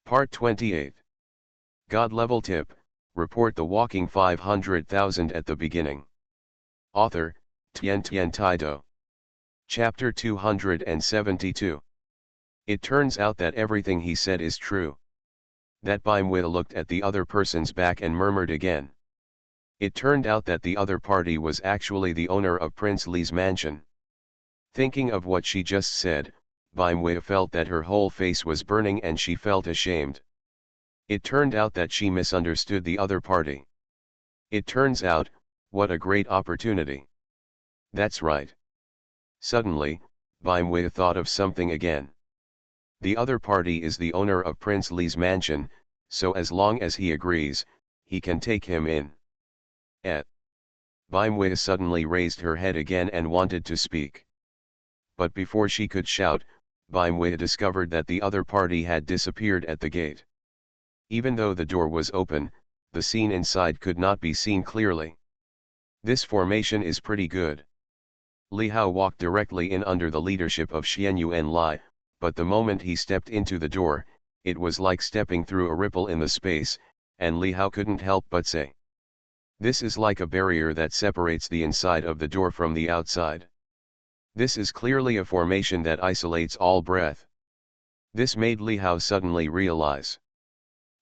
Part 28. God Level Tip, report the walking 500,000 at the beginning. Author, Tien Taido. Chapter 272. It turns out that everything he said is true. That Bimwita looked at the other person's back and murmured again. It turned out that the other party was actually the owner of Prince Li's mansion. Thinking of what she just said, Bimwita felt that her whole face was burning and she felt ashamed. It turned out that she misunderstood the other party. It turns out, what a great opportunity. That's right. Suddenly, Bimwita thought of something again. The other party is the owner of Prince Li's mansion, so as long as he agrees, he can take him in. Bimwita suddenly raised her head again and wanted to speak. But before she could shout, Bimwita discovered that the other party had disappeared at the gate. Even though the door was open, the scene inside could not be seen clearly. This formation is pretty good. Li Hao walked directly in under the leadership of Xianyuan Lai, but the moment he stepped into the door, it was like stepping through a ripple in the space, and Li Hao couldn't help but say, "This is like a barrier that separates the inside of the door from the outside. This is clearly a formation that isolates all breath." This made Li Hao suddenly realize.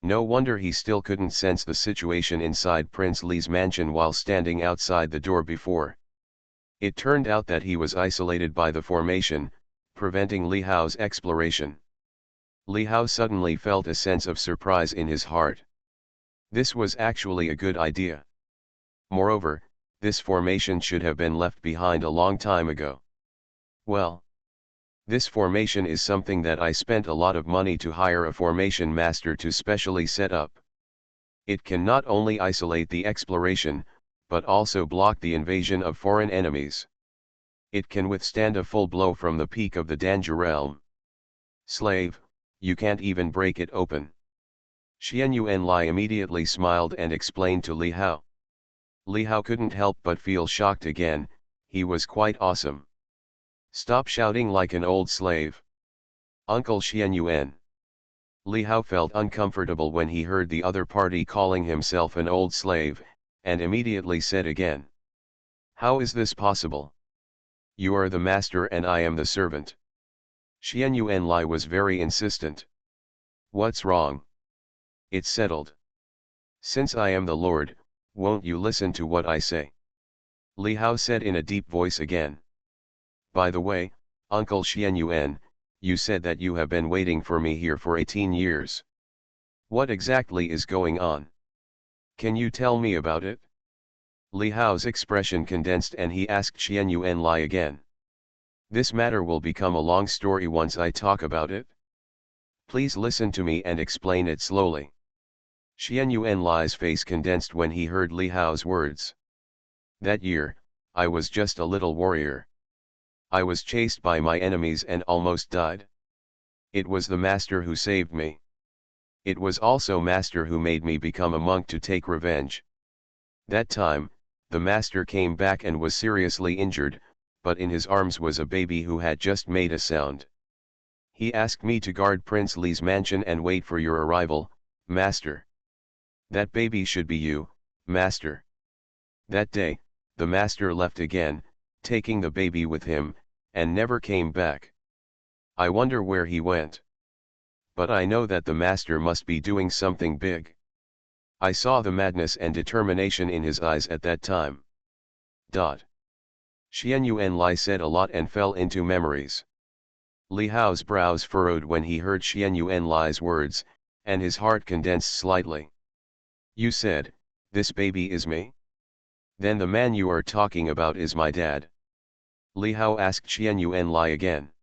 No wonder he still couldn't sense the situation inside Prince Li's mansion while standing outside the door before. It turned out that he was isolated by the formation, preventing Li Hao's exploration. Li Hao suddenly felt a sense of surprise in his heart. This was actually a good idea. Moreover, this formation should have been left behind a long time ago. Well, this formation is something that I spent a lot of money to hire a formation master to specially set up. It can not only isolate the exploration, but also block the invasion of foreign enemies. It can withstand a full blow from the peak of the Danger Realm. Slave, you can't even break it open. Xianyuan Lai immediately smiled and explained to Li Hao. Li Hao couldn't help but feel shocked again. He was quite awesome. Stop shouting like an old slave. Uncle Xianyuan. Li Hao felt uncomfortable when he heard the other party calling himself an old slave, and immediately said again, "How is this possible? You are the master and I am the servant." Xianyuan Lai was very insistent. "What's wrong? It's settled. Since I am the Lord, won't you listen to what I say?" Li Hao said in a deep voice again. "By the way, Uncle Xianyuan, you said that you have been waiting for me here for 18 years. What exactly is going on? Can you tell me about it?" Li Hao's expression condensed and he asked Xianyuan Lai again. "This matter will become a long story once I talk about it. Please listen to me and explain it slowly." Xianyuan Lai's face condensed when he heard Li Hao's words. "That year, I was just a little warrior. I was chased by my enemies and almost died. It was the master who saved me. It was also master who made me become a monk to take revenge. That time, the master came back and was seriously injured, but in his arms was a baby who had just made a sound. He asked me to guard Prince Li's mansion and wait for your arrival, master. That baby should be you, master." That day, the master left again, taking the baby with him, and never came back. I wonder where he went. But I know that the master must be doing something big. I saw the madness and determination in his eyes at that time. Xianyuan Lai said a lot and fell into memories. Li Hao's brows furrowed when he heard Xianyuan Lai's words, and his heart condensed slightly. "You said, this baby is me? Then the man you are talking about is my dad?" Li Hao asked Xianyuan Lai again.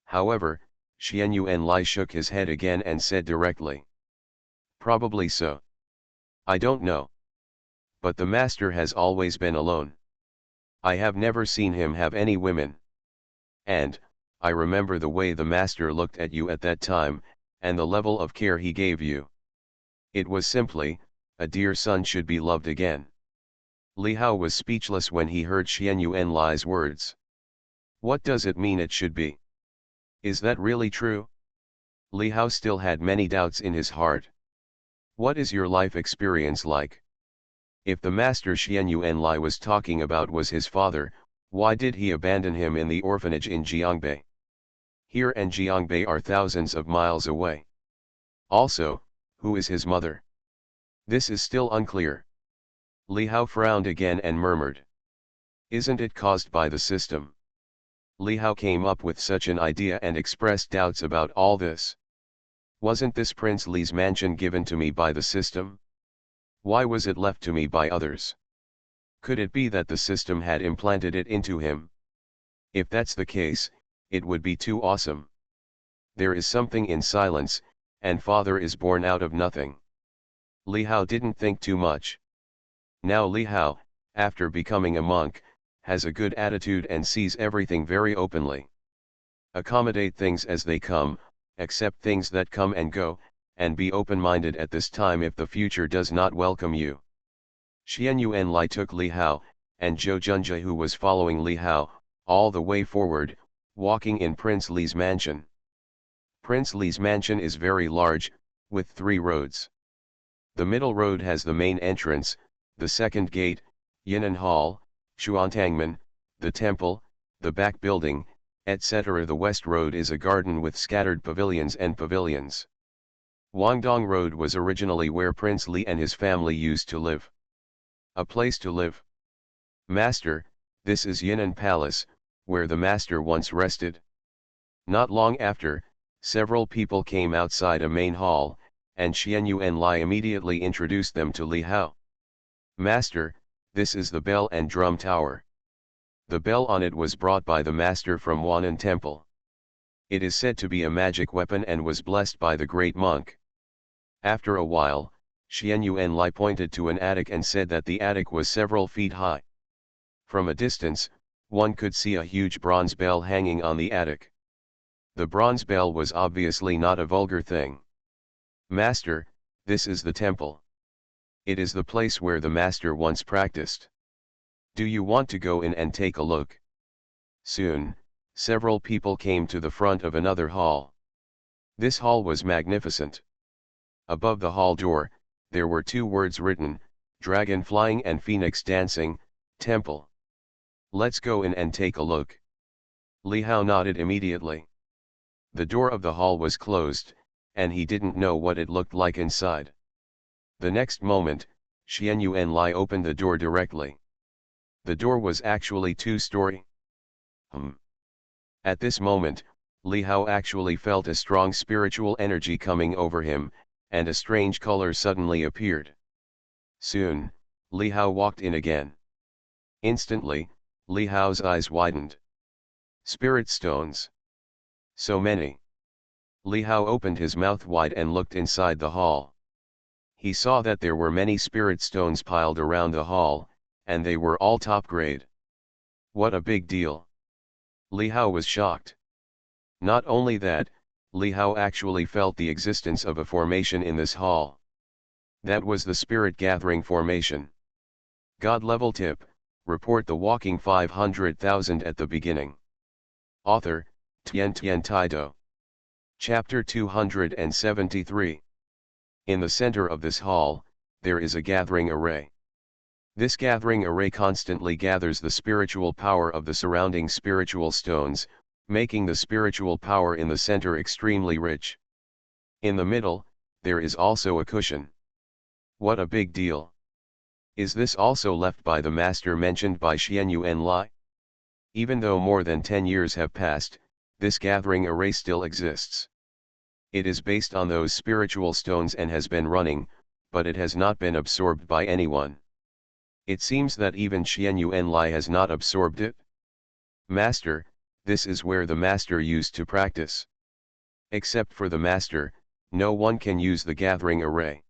However, Xianyuan Lai shook his head again and said directly, "Probably so. I don't know. But the master has always been alone. I have never seen him have any women. And, I remember the way the master looked at you at that time, and the level of care he gave you. It was simply, a dear son should be loved again." Li Hao was speechless when he heard Xianyuan Lai's words. What does it mean it should be? Is that really true? Li Hao still had many doubts in his heart. What is your life experience like? If the master Xian Yuanlai was talking about was his father, why did he abandon him in the orphanage in Jiangbei? Here and Jiangbei are thousands of miles away. Also, who is his mother? This is still unclear. Li Hao frowned again and murmured. Isn't it caused by the system? Li Hao came up with such an idea and expressed doubts about all this. Wasn't this Prince Li's mansion given to me by the system? Why was it left to me by others? Could it be that the system had implanted it into him? If that's the case, it would be too awesome. There is something in silence, and father is born out of nothing. Li Hao didn't think too much. Now Li Hao, after becoming a monk, has a good attitude and sees everything very openly. Accommodate things as they come, accept things that come and go, and be open-minded at this time if the future does not welcome you. Xian Yuanlai took Li Hao, and Zhou Junjie who was following Li Hao, all the way forward, walking in Prince Li's mansion. Prince Li's mansion is very large, with 3 roads. The middle road has the main entrance, the second gate, Yinan Hall, Xuantangmen, the temple, the back building, etc. The west road is a garden with scattered pavilions and pavilions. Guangdong Road was originally where Prince Li and his family used to live. A place to live. Master, this is Yinan Palace, where the master once rested. Not long after, several people came outside a main hall, and Xian Yuanlai immediately introduced them to Li Hao. Master, this is the bell and drum tower. The bell on it was brought by the master from Huanan Temple. It is said to be a magic weapon and was blessed by the great monk. After a while, Xian Yuanlai pointed to an attic and said that the attic was several feet high. From a distance, one could see a huge bronze bell hanging on the attic. The bronze bell was obviously not a vulgar thing. Master, this is the temple. It is the place where the master once practiced. Do you want to go in and take a look? Soon, several people came to the front of another hall. This hall was magnificent. Above the hall door, there were 2 words written, dragon flying and phoenix dancing, temple. Let's go in and take a look. Li Hao nodded immediately. The door of the hall was closed, and he didn't know what it looked like inside. The next moment, Xian Yuanlai opened the door directly. The door was actually 2-story. At this moment, Li Hao actually felt a strong spiritual energy coming over him, and a strange color suddenly appeared. Soon, Li Hao walked in again. Instantly, Li Hao's eyes widened. Spirit stones. So many. Li Hao opened his mouth wide and looked inside the hall. He saw that there were many spirit stones piled around the hall, and they were all top grade. What a big deal. Li Hao was shocked. Not only that, Li Hao actually felt the existence of a formation in this hall. That was the Spirit Gathering Formation. God level tip, report the walking 500,000 at the beginning. Author, Tian Tian Taido. Chapter 273. In the center of this hall, there is a gathering array. This gathering array constantly gathers the spiritual power of the surrounding spiritual stones, making the spiritual power in the center extremely rich. In the middle, there is also a cushion. What a big deal. Is this also left by the master mentioned by Xian Yuanlai? Even though more than 10 years have passed, this gathering array still exists. It is based on those spiritual stones and has been running, but it has not been absorbed by anyone. It seems that even Xian Yuanlai has not absorbed it. Master, this is where the master used to practice. Except for the master, no one can use the gathering array.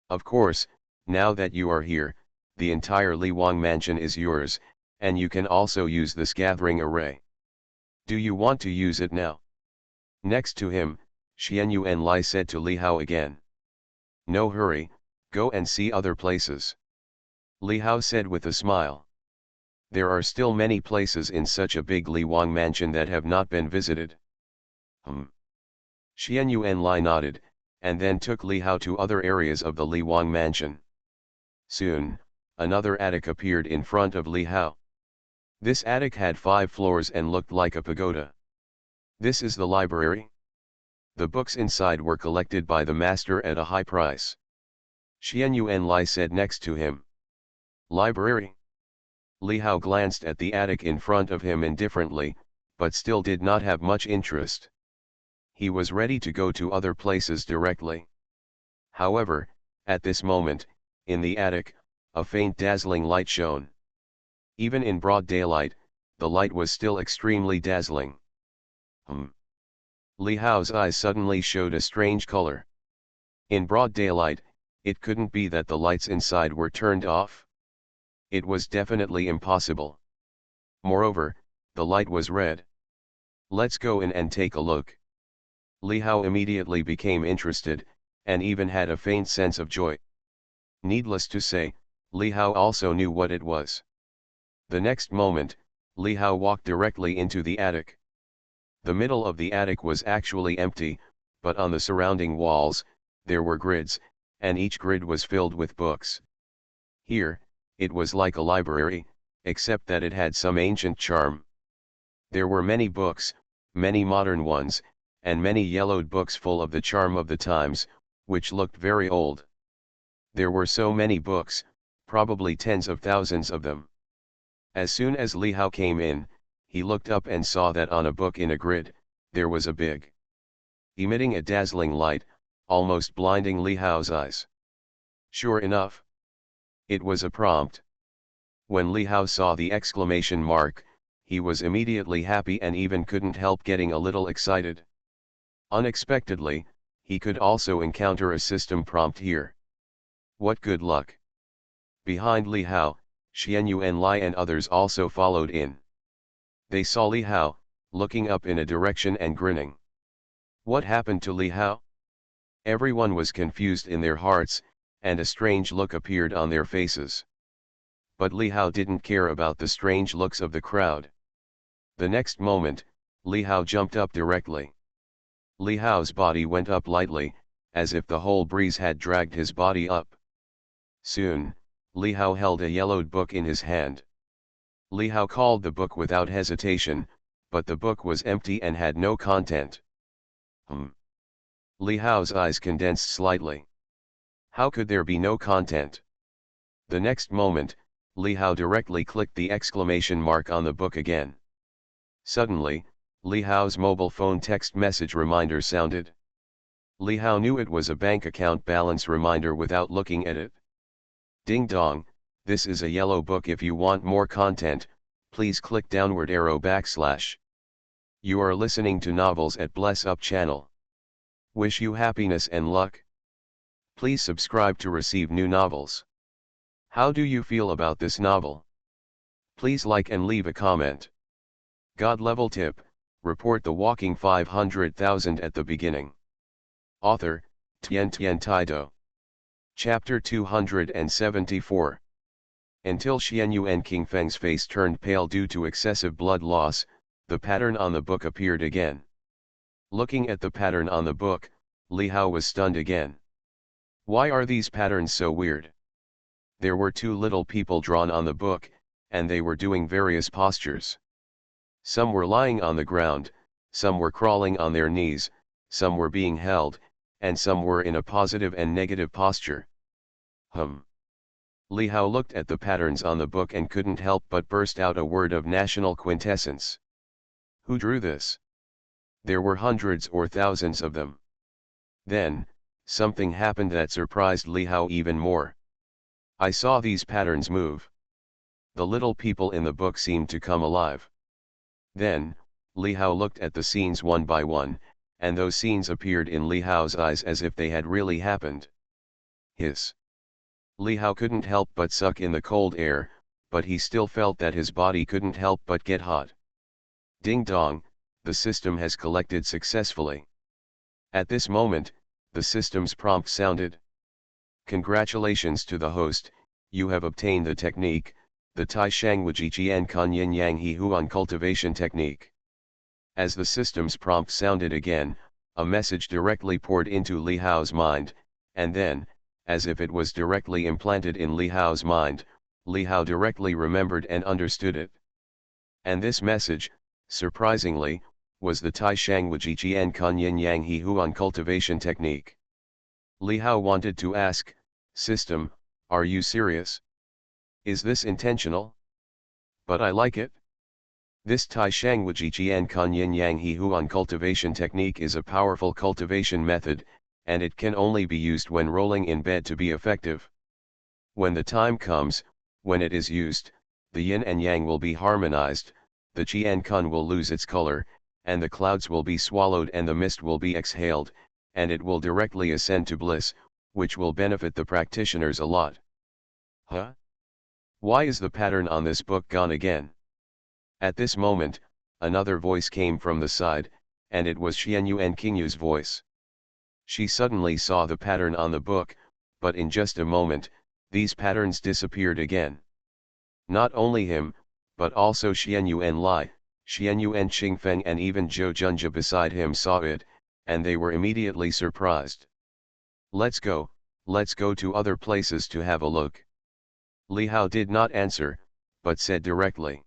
Of course, now that you are here, the entire Li Wang mansion is yours, and you can also use this gathering array. Do you want to use it now? Next to him, Xian Yuanlai said to Li Hao again. No hurry, go and see other places. Li Hao said with a smile. There are still many places in such a big Li Wang mansion that have not been visited. Xian Yuan Lai nodded, and then took Li Hao to other areas of the Li Wang mansion. Soon, another attic appeared in front of Li Hao. This attic had 5 floors and looked like a pagoda. This is the library? The books inside were collected by the master at a high price. Xian Yuan Lai said next to him. Library? Li Hao glanced at the attic in front of him indifferently, but still did not have much interest. He was ready to go to other places directly. However, at this moment, in the attic, a faint dazzling light shone. Even in broad daylight, the light was still extremely dazzling. Li Hao's eyes suddenly showed a strange color. In broad daylight, it couldn't be that the lights inside were turned off. It was definitely impossible. Moreover, the light was red. Let's go in and take a look. Li Hao immediately became interested, and even had a faint sense of joy. Needless to say, Li Hao also knew what it was. The next moment, Li Hao walked directly into the attic. The middle of the attic was actually empty, but on the surrounding walls, there were grids, and each grid was filled with books. Here, it was like a library, except that it had some ancient charm. There were many books, many modern ones, and many yellowed books full of the charm of the times, which looked very old. There were so many books, probably tens of thousands of them. As soon as Li Hao came in, he looked up and saw that on a book in a grid, there was a big, emitting a dazzling light, almost blinding Li Hao's eyes. Sure enough, it was a prompt. When Li Hao saw the exclamation mark, he was immediately happy and even couldn't help getting a little excited. Unexpectedly, he could also encounter a system prompt here. What good luck! Behind Li Hao, Xian Yuan Lai and others also followed in. They saw Li Hao, looking up in a direction and grinning. What happened to Li Hao? Everyone was confused in their hearts, and a strange look appeared on their faces. But Li Hao didn't care about the strange looks of the crowd. The next moment, Li Hao jumped up directly. Li Hao's body went up lightly, as if the whole breeze had dragged his body up. Soon, Li Hao held a yellowed book in his hand. Li Hao called the book without hesitation, but the book was empty and had no content. Li Hao's eyes condensed slightly. How could there be no content? The next moment, Li Hao directly clicked the exclamation mark on the book again. Suddenly, Li Hao's mobile phone text message reminder sounded. Li Hao knew it was a bank account balance reminder without looking at it. Ding dong, this is a yellow book. If you want more content, please click downward arrow /. You are listening to Novels at Bless Up channel. Wish you happiness and luck. Please subscribe to receive new novels. How do you feel about this novel? Please like and leave a comment. God level tip, report the walking 500,000 at the beginning. Author, Tian Taido. Chapter 274. Until Xian Yuan King Feng's face turned pale due to excessive blood loss, the pattern on the book appeared again. Looking at the pattern on the book, Li Hao was stunned again. Why are these patterns so weird? There were 2 little people drawn on the book, and they were doing various postures. Some were lying on the ground, some were crawling on their knees, some were being held, and some were in a positive and negative posture. Li Hao looked at the patterns on the book and couldn't help but burst out a word of national quintessence. Who drew this? There were hundreds or thousands of them. Then, something happened that surprised Li Hao even more. I saw these patterns move. The little people in the book seemed to come alive. Then, Li Hao looked at the scenes one by one, and those scenes appeared in Li Hao's eyes as if they had really happened. Hiss. Li Hao couldn't help but suck in the cold air, but he still felt that his body couldn't help but get hot. Ding dong, the system has collected successfully. At this moment, the system's prompt sounded. Congratulations to the host, you have obtained the technique, the Tai Shangwuji Jian Kan Yin Yang He Huan cultivation technique. As the system's prompt sounded again, a message directly poured into Li Hao's mind, and then, as if it was directly implanted in Li Hao's mind, Li Hao directly remembered and understood it. And this message, surprisingly, was the Tai Shang Wuji Jian Kan Yin Yang He Huan cultivation technique. Li Hao wanted to ask, "System, are you serious? Is this intentional? But I like it." This Tai Shang Wuji Jian Kan Yin Yang He Huan cultivation technique is a powerful cultivation method, and it can only be used when rolling in bed to be effective. When the time comes, when it is used, the yin and yang will be harmonized, the Jian Kun will lose its color, and the clouds will be swallowed and the mist will be exhaled, and it will directly ascend to bliss, which will benefit the practitioners a lot. Huh? Why is the pattern on this book gone again? At this moment, another voice came from the side, and it was Xianyuan Qingyu's voice. She suddenly saw the pattern on the book, but in just a moment, these patterns disappeared again. Not only him, but also Xianyuan Lai, Xianyuan Qingfeng and even Zhou Junjia beside him saw it, and they were immediately surprised. Let's go to other places to have a look." Li Hao did not answer, but said directly.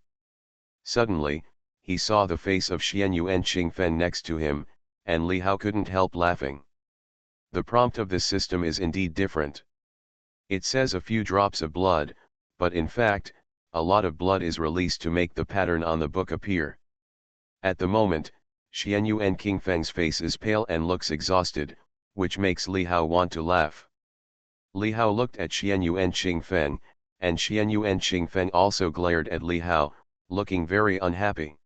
Suddenly, he saw the face of Xianyuan Qingfeng next to him, and Li Hao couldn't help laughing. The prompt of this system is indeed different. It says a few drops of blood, but in fact, a lot of blood is released to make the pattern on the book appear. At the moment, Xianyuan Qingfeng's face is pale and looks exhausted, which makes Li Hao want to laugh. Li Hao looked at Xianyuan Qingfeng, and Xianyuan Qingfeng also glared at Li Hao, looking very unhappy.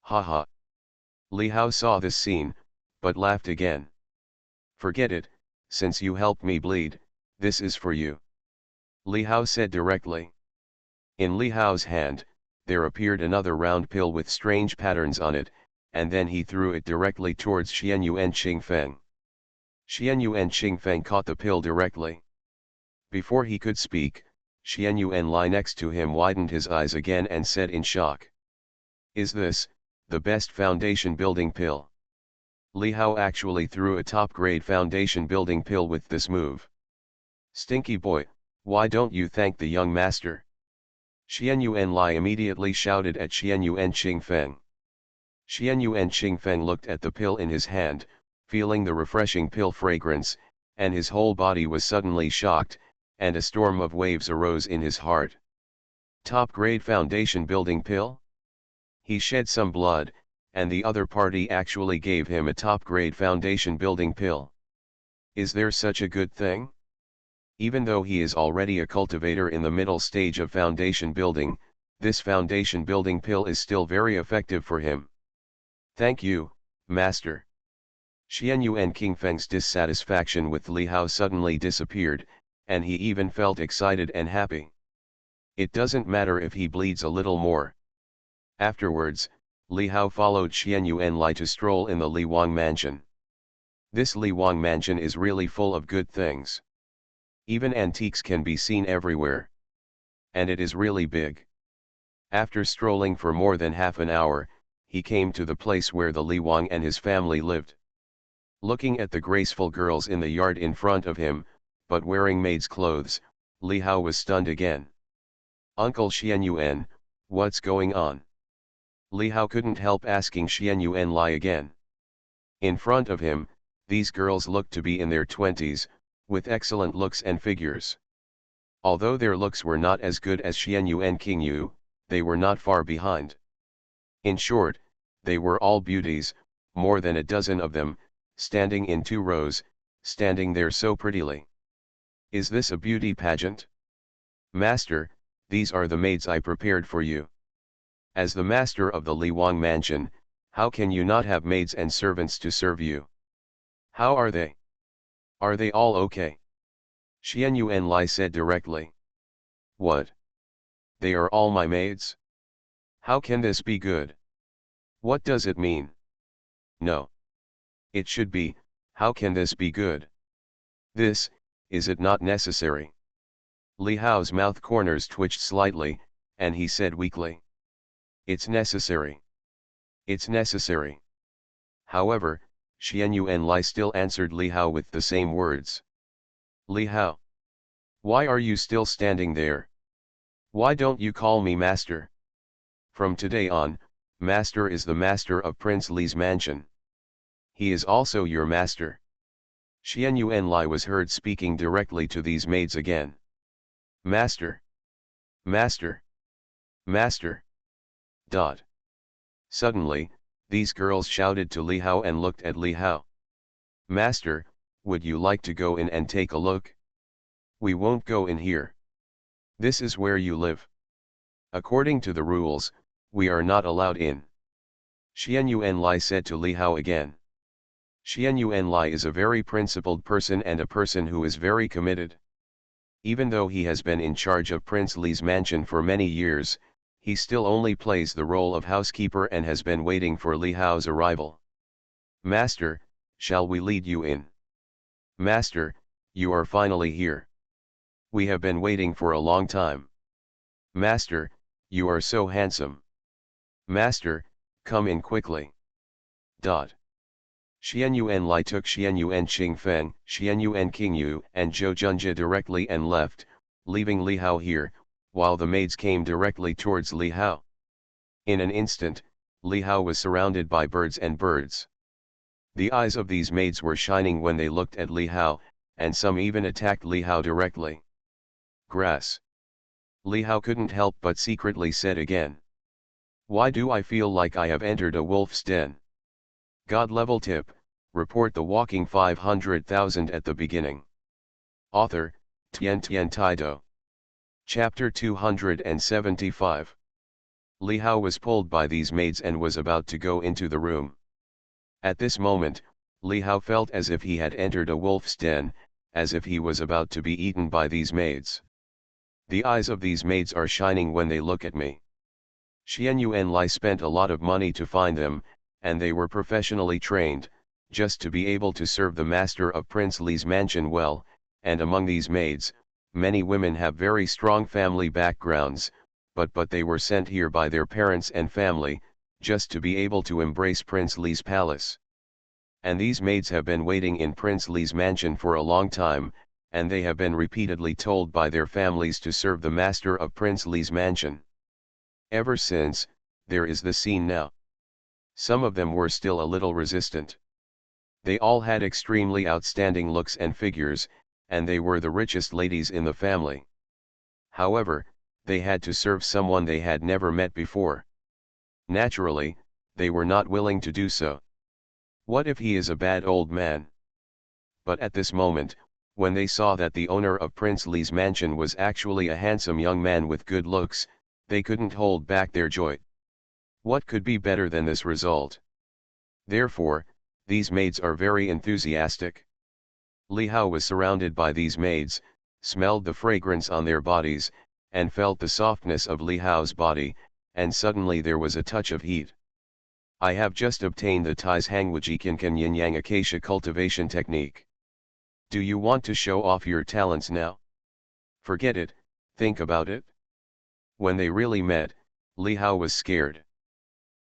Ha ha. Li Hao saw this scene, but laughed again. "Forget it, since you helped me bleed, this is for you," Li Hao said directly. In Li Hao's hand, there appeared another round pill with strange patterns on it, and then he threw it directly towards Xianyuan Qingfeng. Xianyuan Qingfeng caught the pill directly. Before he could speak, Xianyuan Lai next to him widened his eyes again and said in shock, "Is this the best foundation building pill?" Li Hao actually threw a top-grade foundation building pill with this move. "Stinky boy, why don't you thank the young master?" Xianyuan Lai immediately shouted at Xianyuan Qingfeng. Xianyuan Qingfeng looked at the pill in his hand, feeling the refreshing pill fragrance, and his whole body was suddenly shocked, and a storm of waves arose in his heart. Top-grade foundation building pill? He shed some blood, and the other party actually gave him a top-grade foundation building pill. Is there such a good thing? Even though he is already a cultivator in the middle stage of foundation building, this foundation building pill is still very effective for him. "Thank you, master." Xianyuan Qingfeng's dissatisfaction with Li Hao suddenly disappeared, and he even felt excited and happy. It doesn't matter if he bleeds a little more. Afterwards, Li Hao followed Xianyuan Lai to stroll in the Li Wang mansion. This Li Wang mansion is really full of good things. Even antiques can be seen everywhere. And it is really big. After strolling for more than half an hour, he came to the place where the Li Wang and his family lived. Looking at the graceful girls in the yard in front of him, but wearing maid's clothes, Li Hao was stunned again. "Uncle Xianyuan, what's going on?" Li Hao couldn't help asking Xianyuan Lai again. In front of him, these girls looked to be in their 20s, with excellent looks and figures. Although their looks were not as good as Xianyuan Qingyu, they were not far behind. In short, they were all beauties, more than a dozen of them, standing in 2 rows, standing there so prettily. "Is this a beauty pageant?" "Master, these are the maids I prepared for you." As the master of the Li Wang mansion, how can you not have maids and servants to serve you? "How are they? Are they all okay?" Xianyuan Lai said directly. "What? They are all my maids? How can this be good? What does it mean? No. It should be, how can this be good? This, is it not necessary?" Li Hao's mouth corners twitched slightly, and he said weakly. "It's necessary. It's necessary. However, Xian Yuan Lai still answered Li Hao with the same words. Li Hao, why are you still standing there? Why don't you call me master? From today on, master is the master of Prince Li's mansion. He is also your master. Xian Yuan Lai was heard speaking directly to these maids again. Master! Master! Master! Dot. Suddenly, these girls shouted to Li Hao and looked at Li Hao. Master, would you like to go in and take a look? We won't go in here. This is where you live. According to the rules, we are not allowed in. Xian Yuan Lai said to Li Hao again. Xian Yuan Lai is a very principled person and a person who is very committed. Even though he has been in charge of Prince Li's mansion for many years, he still only plays the role of housekeeper and has been waiting for Li Hao's arrival. Master, shall we lead you in? Master, you are finally here. We have been waiting for a long time. Master, you are so handsome. Master, come in quickly. Dot. Xian Yuan Lai took Xian Yuan Qingfeng, Xian Yuan Qingyu and Zhou Junjie directly and left, leaving Li Hao here, while the maids came directly towards Li Hao. In an instant, Li Hao was surrounded by birds and birds. The eyes of these maids were shining when they looked at Li Hao, and some even attacked Li Hao directly. Grass. Li Hao couldn't help but secretly said again. Why do I feel like I have entered a wolf's den? God level tip, report the walking 500,000 at the beginning. Author, Tian Tian Taido. Chapter 275. Li Hao was pulled by these maids and was about to go into the room. At this moment, Li Hao felt as if he had entered a wolf's den, as if he was about to be eaten by these maids. The eyes of these maids are shining when they look at me. Xian Yuan Lai spent a lot of money to find them, and they were professionally trained, just to be able to serve the master of Prince Li's mansion well, and among these maids, many women have very strong family backgrounds, but they were sent here by their parents and family, just to be able to embrace Prince Li's palace. And these maids have been waiting in Prince Li's mansion for a long time, and they have been repeatedly told by their families to serve the master of Prince Li's mansion. Ever since, there is the scene now. Some of them were still a little resistant. They all had extremely outstanding looks and figures, and they were the richest ladies in the family. However, they had to serve someone they had never met before. Naturally, they were not willing to do so. What if he is a bad old man? But at this moment, when they saw that the owner of Prince Li's mansion was actually a handsome young man with good looks, they couldn't hold back their joy. What could be better than this result? Therefore, these maids are very enthusiastic. Li Hao was surrounded by these maids, smelled the fragrance on their bodies, and felt the softness of Li Hao's body, and suddenly there was a touch of heat. I have just obtained the Tai's Hangwaji Kinkan Yin Yang Acacia cultivation technique. Do you want to show off your talents now? Forget it, think about it. When they really met, Li Hao was scared.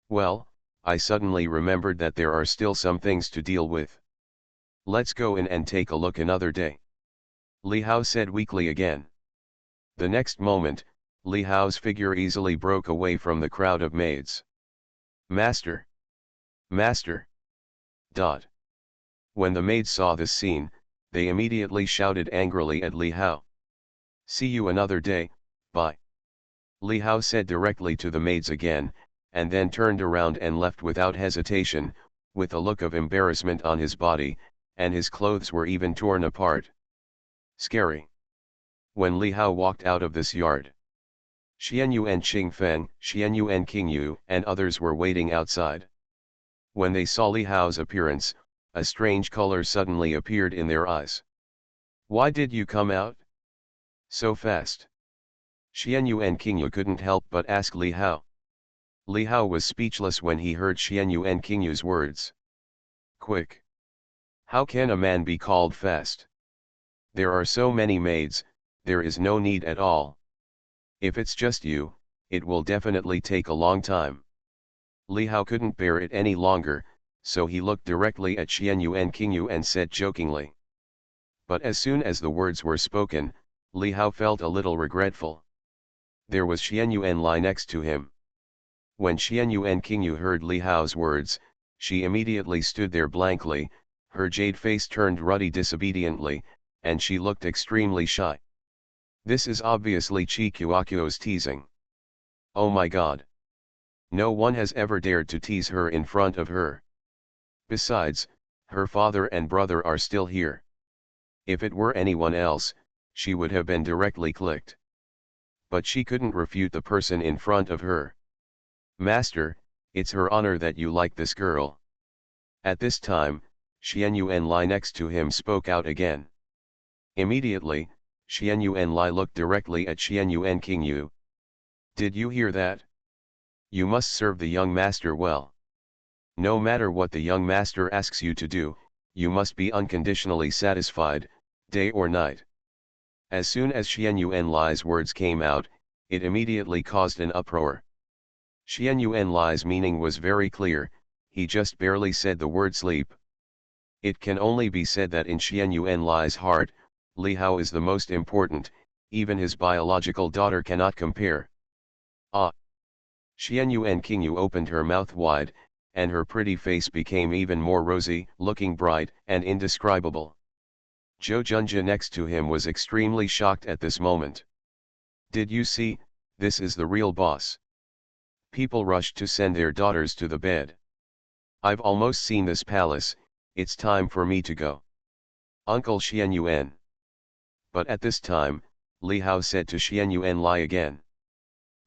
Well, I suddenly remembered that there are still some things to deal with. Let's go in and take a look another day. Li Hao said weakly again. The next moment, Li Hao's figure easily broke away from the crowd of maids. Master! Master! Dot. When the maids saw this scene, they immediately shouted angrily at Li Hao. See you another day, bye. Li Hao said directly to the maids again, and then turned around and left without hesitation, with a look of embarrassment on his body, and his clothes were even torn apart. Scary. When Li Hao walked out of this yard, Xian Yuan Qingfeng, Xian Yuan Qingyu and others were waiting outside. When they saw Li Hao's appearance, a strange color suddenly appeared in their eyes. Why did you come out so fast? Xian Yuan Qingyu couldn't help but ask Li Hao. Li Hao was speechless when he heard Xian Yuan Qingyu's words. Quick! How can a man be called fast? There are so many maids, there is no need at all. If it's just you, it will definitely take a long time. Li Hao couldn't bear it any longer, so he looked directly at Xianyuan Qingyu and said jokingly. But as soon as the words were spoken, Li Hao felt a little regretful. There was Xianyuan Lai next to him. When Xianyuan Qingyu heard Li Hao's words, she immediately stood there blankly, her jade face turned ruddy disobediently, and she looked extremely shy. This is obviously Chi Kuokuo's teasing. Oh my god. No one has ever dared to tease her in front of her. Besides, her father and brother are still here. If it were anyone else, she would have been directly clicked. But she couldn't refute the person in front of her. Master, it's her honor that you like this girl. At this time, Xianyuan Lai next to him spoke out again. Immediately, Xianyuan Lai looked directly at Xianyuan Qingyu. Did you hear that? You must serve the young master well. No matter what the young master asks you to do, you must be unconditionally satisfied, day or night. As soon as Xianyuan Lai's words came out, it immediately caused an uproar. Xianyuan Lai's meaning was very clear, he just barely said the word sleep. It can only be said that in Xianyuan Lai's heart, Li Hao is the most important, even his biological daughter cannot compare. Ah! Xianyuan Qingyu opened her mouth wide, and her pretty face became even more rosy, looking bright and indescribable. Zhou Junjie next to him was extremely shocked at this moment. Did you see, this is the real boss. People rushed to send their daughters to the bed. I've almost seen this palace, it's time for me to go. Uncle Xianyuan. But at this time, Li Hao said to Xianyuan Lai again.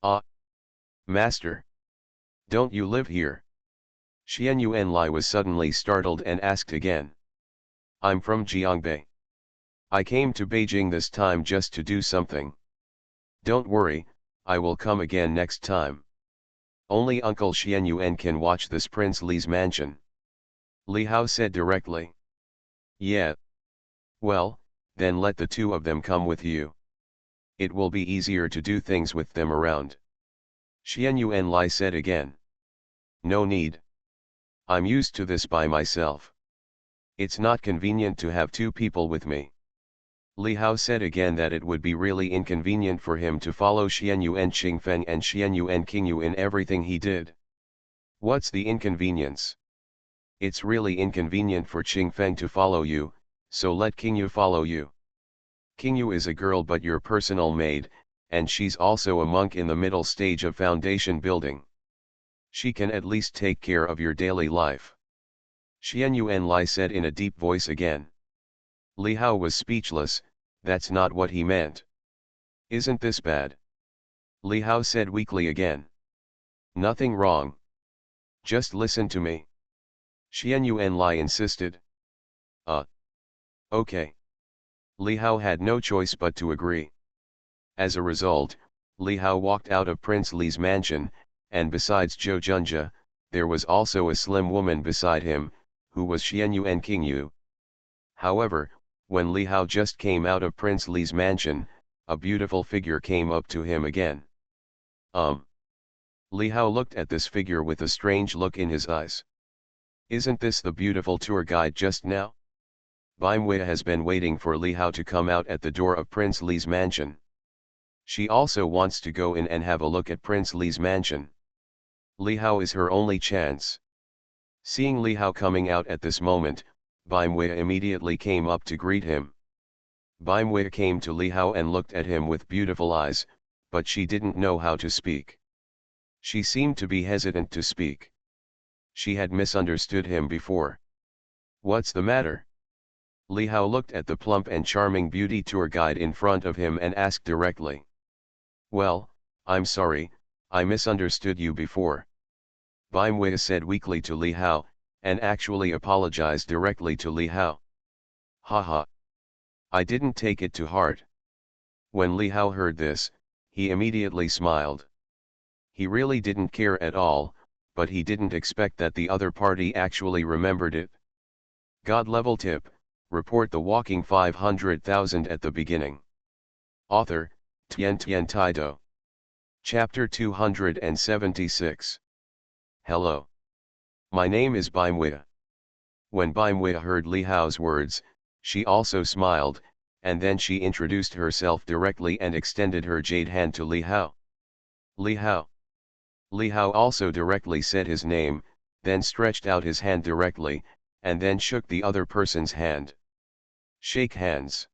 Ah! Master! Don't you live here? Xianyuan Lai was suddenly startled and asked again. I'm from Jiangbei. I came to Beijing this time just to do something. Don't worry, I will come again next time. Only Uncle Xianyuan can watch this Prince Li's mansion. Li Hao said directly. Yeah. Well, then let the two of them come with you. It will be easier to do things with them around. Xianyuan Lai said again. No need. I'm used to this by myself. It's not convenient to have two people with me. Li Hao said again that it would be really inconvenient for him to follow Xianyuan Qingfeng and Xianyuan Qingyu in everything he did. What's the inconvenience? It's really inconvenient for Qingfeng to follow you, so let Qingyu follow you. Qingyu is a girl but your personal maid, and she's also a monk in the middle stage of foundation building. She can at least take care of your daily life. Xianyuan Lai said in a deep voice again. Li Hao was speechless, that's not what he meant. Isn't this bad? Li Hao said weakly again. Nothing wrong. Just listen to me. Xianyuan Lai insisted. Okay. Li Hao had no choice but to agree. As a result, Li Hao walked out of Prince Li's mansion, and besides Zhou Junjie, there was also a slim woman beside him, who was Xianyuan Qingyu. However, when Li Hao just came out of Prince Li's mansion, a beautiful figure came up to him again. Li Hao looked at this figure with a strange look in his eyes. Isn't this the beautiful tour guide just now? Baimwei has been waiting for Li Hao to come out at the door of Prince Li's mansion. She also wants to go in and have a look at Prince Li's mansion. Li Hao is her only chance. Seeing Li Hao coming out at this moment, Baimwei immediately came up to greet him. Baimwei came to Li Hao and looked at him with beautiful eyes, but she didn't know how to speak. She seemed to be hesitant to speak. She had misunderstood him before. What's the matter? Li Hao looked at the plump and charming beauty tour guide in front of him and asked directly. Well, I'm sorry, I misunderstood you before. Baimwei said weakly to Li Hao, and actually apologized directly to Li Hao. Haha. I didn't take it to heart. When Li Hao heard this, he immediately smiled. He really didn't care at all, but he didn't expect that the other party actually remembered it. God level tip, report the walking 500,000 at the beginning. Author, Tian Tian Taido. Chapter 276. Hello. My name is Baimwei. When Bimwe heard Li Hao's words, she also smiled, and then she introduced herself directly and extended her jade hand to Li Hao. Li Hao. Li Hao also directly said his name, then stretched out his hand directly, and then shook the other person's hand. Shake hands.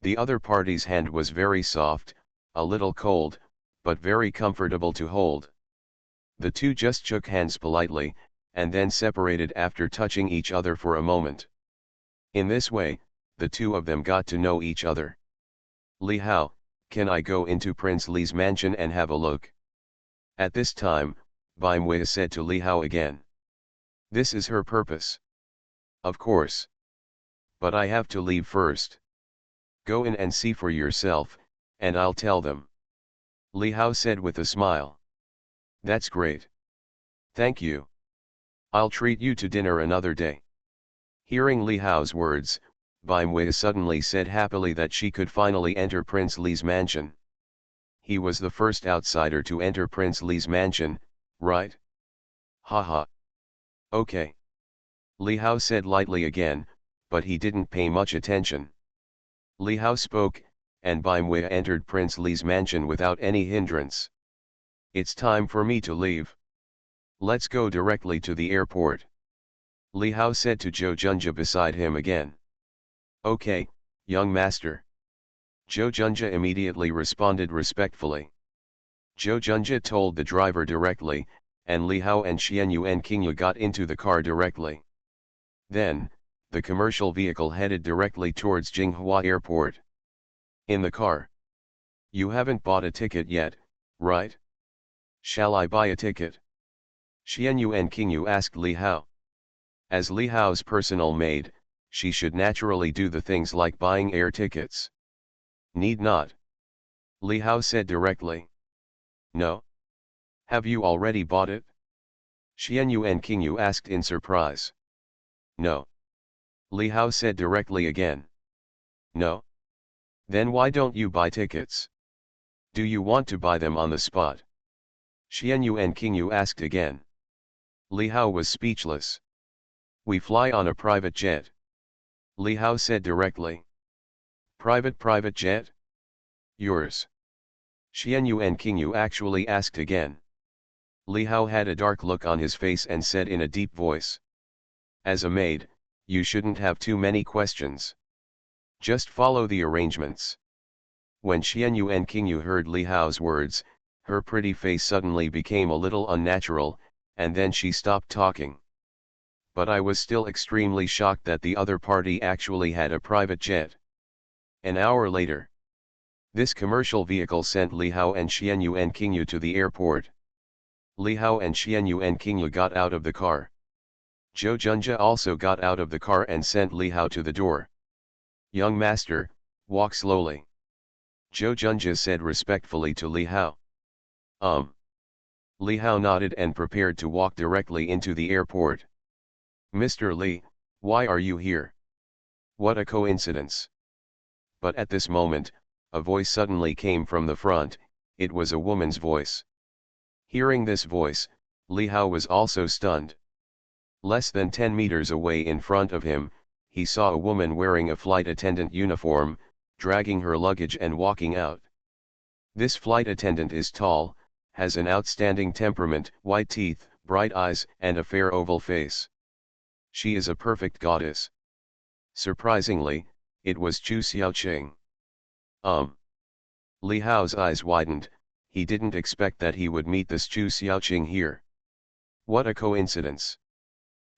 The other party's hand was very soft, a little cold, but very comfortable to hold. The two just shook hands politely, and then separated after touching each other for a moment. In this way, the two of them got to know each other. Li Hao, can I go into Prince Li's mansion and have a look? At this time, Bimwe said to Li Hao again. This is her purpose. Of course. But I have to leave first. Go in and see for yourself, and I'll tell them. Li Hao said with a smile. That's great. Thank you. I'll treat you to dinner another day. Hearing Li Hao's words, Bimwe suddenly said happily that she could finally enter Prince Li's mansion. He was the first outsider to enter Prince Li's mansion, right? Haha. Okay. Li Hao said lightly again, but he didn't pay much attention. Li Hao spoke, and Bimwe entered Prince Li's mansion without any hindrance. It's time for me to leave. Let's go directly to the airport. Li Hao said to Zhou Junja beside him again. Okay, young master. Zhou Junja immediately responded respectfully. Zhou Junja told the driver directly, and Li Hao and Xianyu and Qingyu got into the car directly. Then, the commercial vehicle headed directly towards Jinghua Airport. In the car. You haven't bought a ticket yet, right? Shall I buy a ticket? Xianyu and Qingyu asked Li Hao. As Li Hao's personal maid, she should naturally do the things like buying air tickets. Need not. Li Hao said directly. No. Have you already bought it? Xianyu and Qingyu asked in surprise. No. Li Hao said directly again. No. Then why don't you buy tickets? Do you want to buy them on the spot? Xianyu and Qingyu asked again. Li Hao was speechless. We fly on a private jet. Li Hao said directly. Private jet? Yours. Xianyu and Qingyu actually asked again. Li Hao had a dark look on his face and said in a deep voice. As a maid, you shouldn't have too many questions. Just follow the arrangements. When Xianyu and Qingyu heard Li Hao's words, her pretty face suddenly became a little unnatural, and then she stopped talking. But I was still extremely shocked that the other party actually had a private jet. An hour later, this commercial vehicle sent Li Hao and Xianyu and Qingyu to the airport. Li Hao and Xianyu and Qingyu got out of the car. Zhou Junja also got out of the car and sent Li Hao to the door. Young master, walk slowly. Zhou Junja said respectfully to Li Hao. Li Hao nodded and prepared to walk directly into the airport. Mr. Li, why are you here? What a coincidence. But at this moment, a voice suddenly came from the front. It was a woman's voice. Hearing this voice, Li Hao was also stunned. Less than 10 meters away in front of him, he saw a woman wearing a flight attendant uniform, dragging her luggage and walking out. This flight attendant is tall, has an outstanding temperament, white teeth, bright eyes, and a fair oval face. She is a perfect goddess. Surprisingly, it was Chu Xiaoqing. Li Hao's eyes widened. He didn't expect that he would meet this Chu Xiaoqing here. What a coincidence.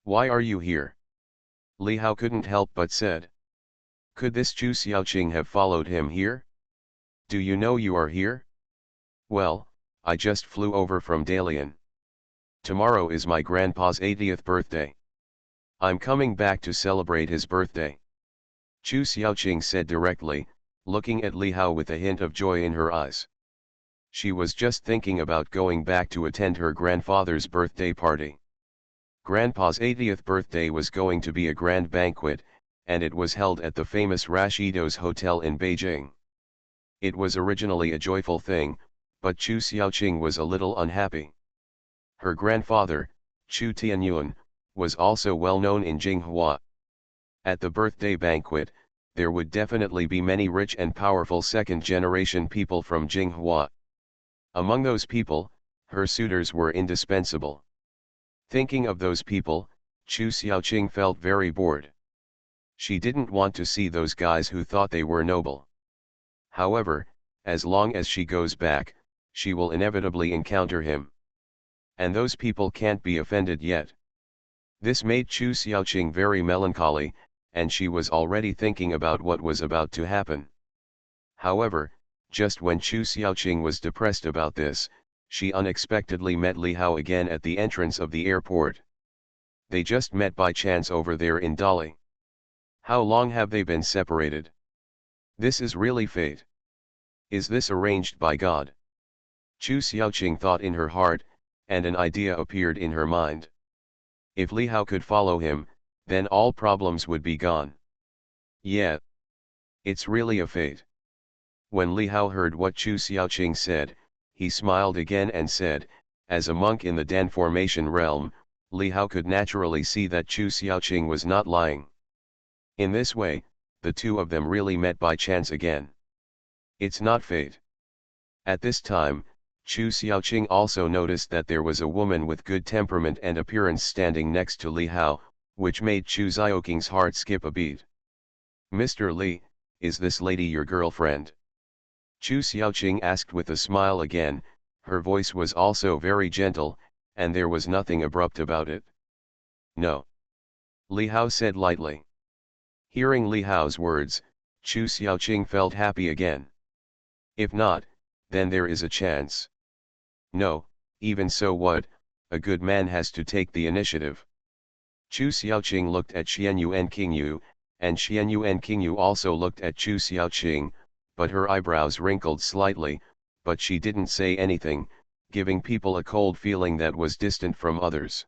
Why are you here? Li Hao couldn't help but said. Could this Chu Xiaoqing have followed him here? Do you know you are here? Well, I just flew over from Dalian. Tomorrow is my grandpa's 80th birthday. I'm coming back to celebrate his birthday. Chu Xiaoqing said directly, looking at Li Hao with a hint of joy in her eyes. She was just thinking about going back to attend her grandfather's birthday party. Grandpa's 80th birthday was going to be a grand banquet, and it was held at the famous Rashido's Hotel in Beijing. It was originally a joyful thing, but Chu Xiaoqing was a little unhappy. Her grandfather, Chu Tianyuan, was also well known in Jinghua. At the birthday banquet, there would definitely be many rich and powerful second-generation people from Jinghua. Among those people, her suitors were indispensable. Thinking of those people, Chu Xiaoqing felt very bored. She didn't want to see those guys who thought they were noble. However, as long as she goes back, she will inevitably encounter him. And those people can't be offended yet. This made Chu Xiaoqing very melancholy, and she was already thinking about what was about to happen. However, just when Chu Xiaoqing was depressed about this, she unexpectedly met Li Hao again at the entrance of the airport. They just met by chance over there in Dali. How long have they been separated? This is really fate. Is this arranged by God? Chu Xiaoqing thought in her heart, and an idea appeared in her mind. If Li Hao could follow him, then all problems would be gone. Yeah. It's really a fate. When Li Hao heard what Chu Xiaoqing said, he smiled again and said, as a monk in the Dan formation realm, Li Hao could naturally see that Chu Xiaoqing was not lying. In this way, the two of them really met by chance again. It's not fate. At this time, Chu Xiaoqing also noticed that there was a woman with good temperament and appearance standing next to Li Hao, which made Chu Xiaoqing's heart skip a beat. Mr. Li, is this lady your girlfriend? Chu Xiaoqing asked with a smile again. Her voice was also very gentle, and there was nothing abrupt about it. No. Li Hao said lightly. Hearing Li Hao's words, Chu Xiaoqing felt happy again. If not, then there is a chance. No, even so what, a good man has to take the initiative. Chu Xiaoqing looked at Xianyu and Qingyu, and Xianyu and Qingyu also looked at Chu Xiaoqing, but her eyebrows wrinkled slightly, but she didn't say anything, giving people a cold feeling that was distant from others.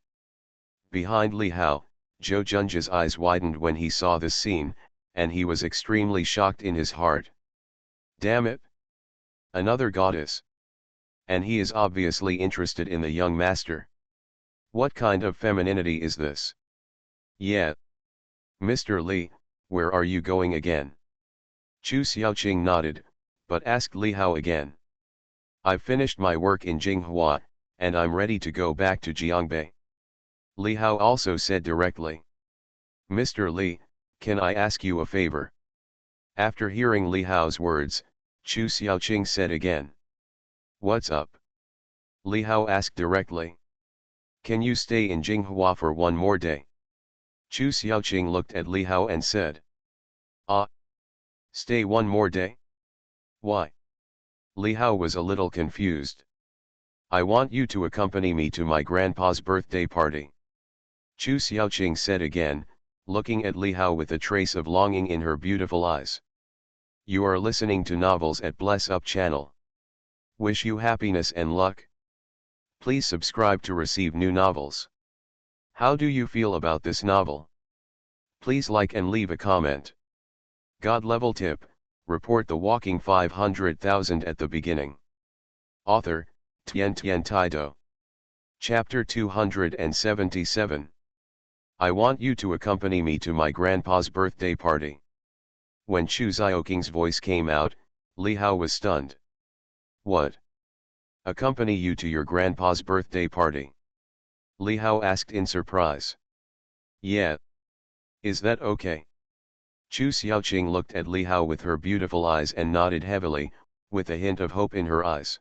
Behind Li Hao, Zhou Junji's eyes widened when he saw this scene, and he was extremely shocked in his heart. Damn it! Another goddess. And he is obviously interested in the young master. What kind of femininity is this? Yeah. Mr. Li, where are you going again? Chu Xiaoqing nodded, but asked Li Hao again. I've finished my work in Jinghua, and I'm ready to go back to Jiangbei. Li Hao also said directly. Mr. Li, can I ask you a favor? After hearing Li Hao's words, Chu Xiaoqing said again. What's up? Li Hao asked directly. Can you stay in Jinghua for one more day? Chu Xiaoqing looked at Li Hao and said. Ah. Stay one more day? Why? Li Hao was a little confused. I want you to accompany me to my grandpa's birthday party. Chu Xiaoqing said again, looking at Li Hao with a trace of longing in her beautiful eyes. You are listening to Novels at Bless Up channel. Wish you happiness and luck. Please subscribe to receive new novels. How do you feel about this novel? Please like and leave a comment. God level tip, report the walking 500,000 at the beginning. Author, Tian Tian Taido. Chapter 277. I want you to accompany me to my grandpa's birthday party. When Chu Xiaoqing's voice came out, Li Hao was stunned. What? Accompany you to your grandpa's birthday party? Li Hao asked in surprise. Yeah. Is that okay? Chu Xiaoqing looked at Li Hao with her beautiful eyes and nodded heavily, with a hint of hope in her eyes.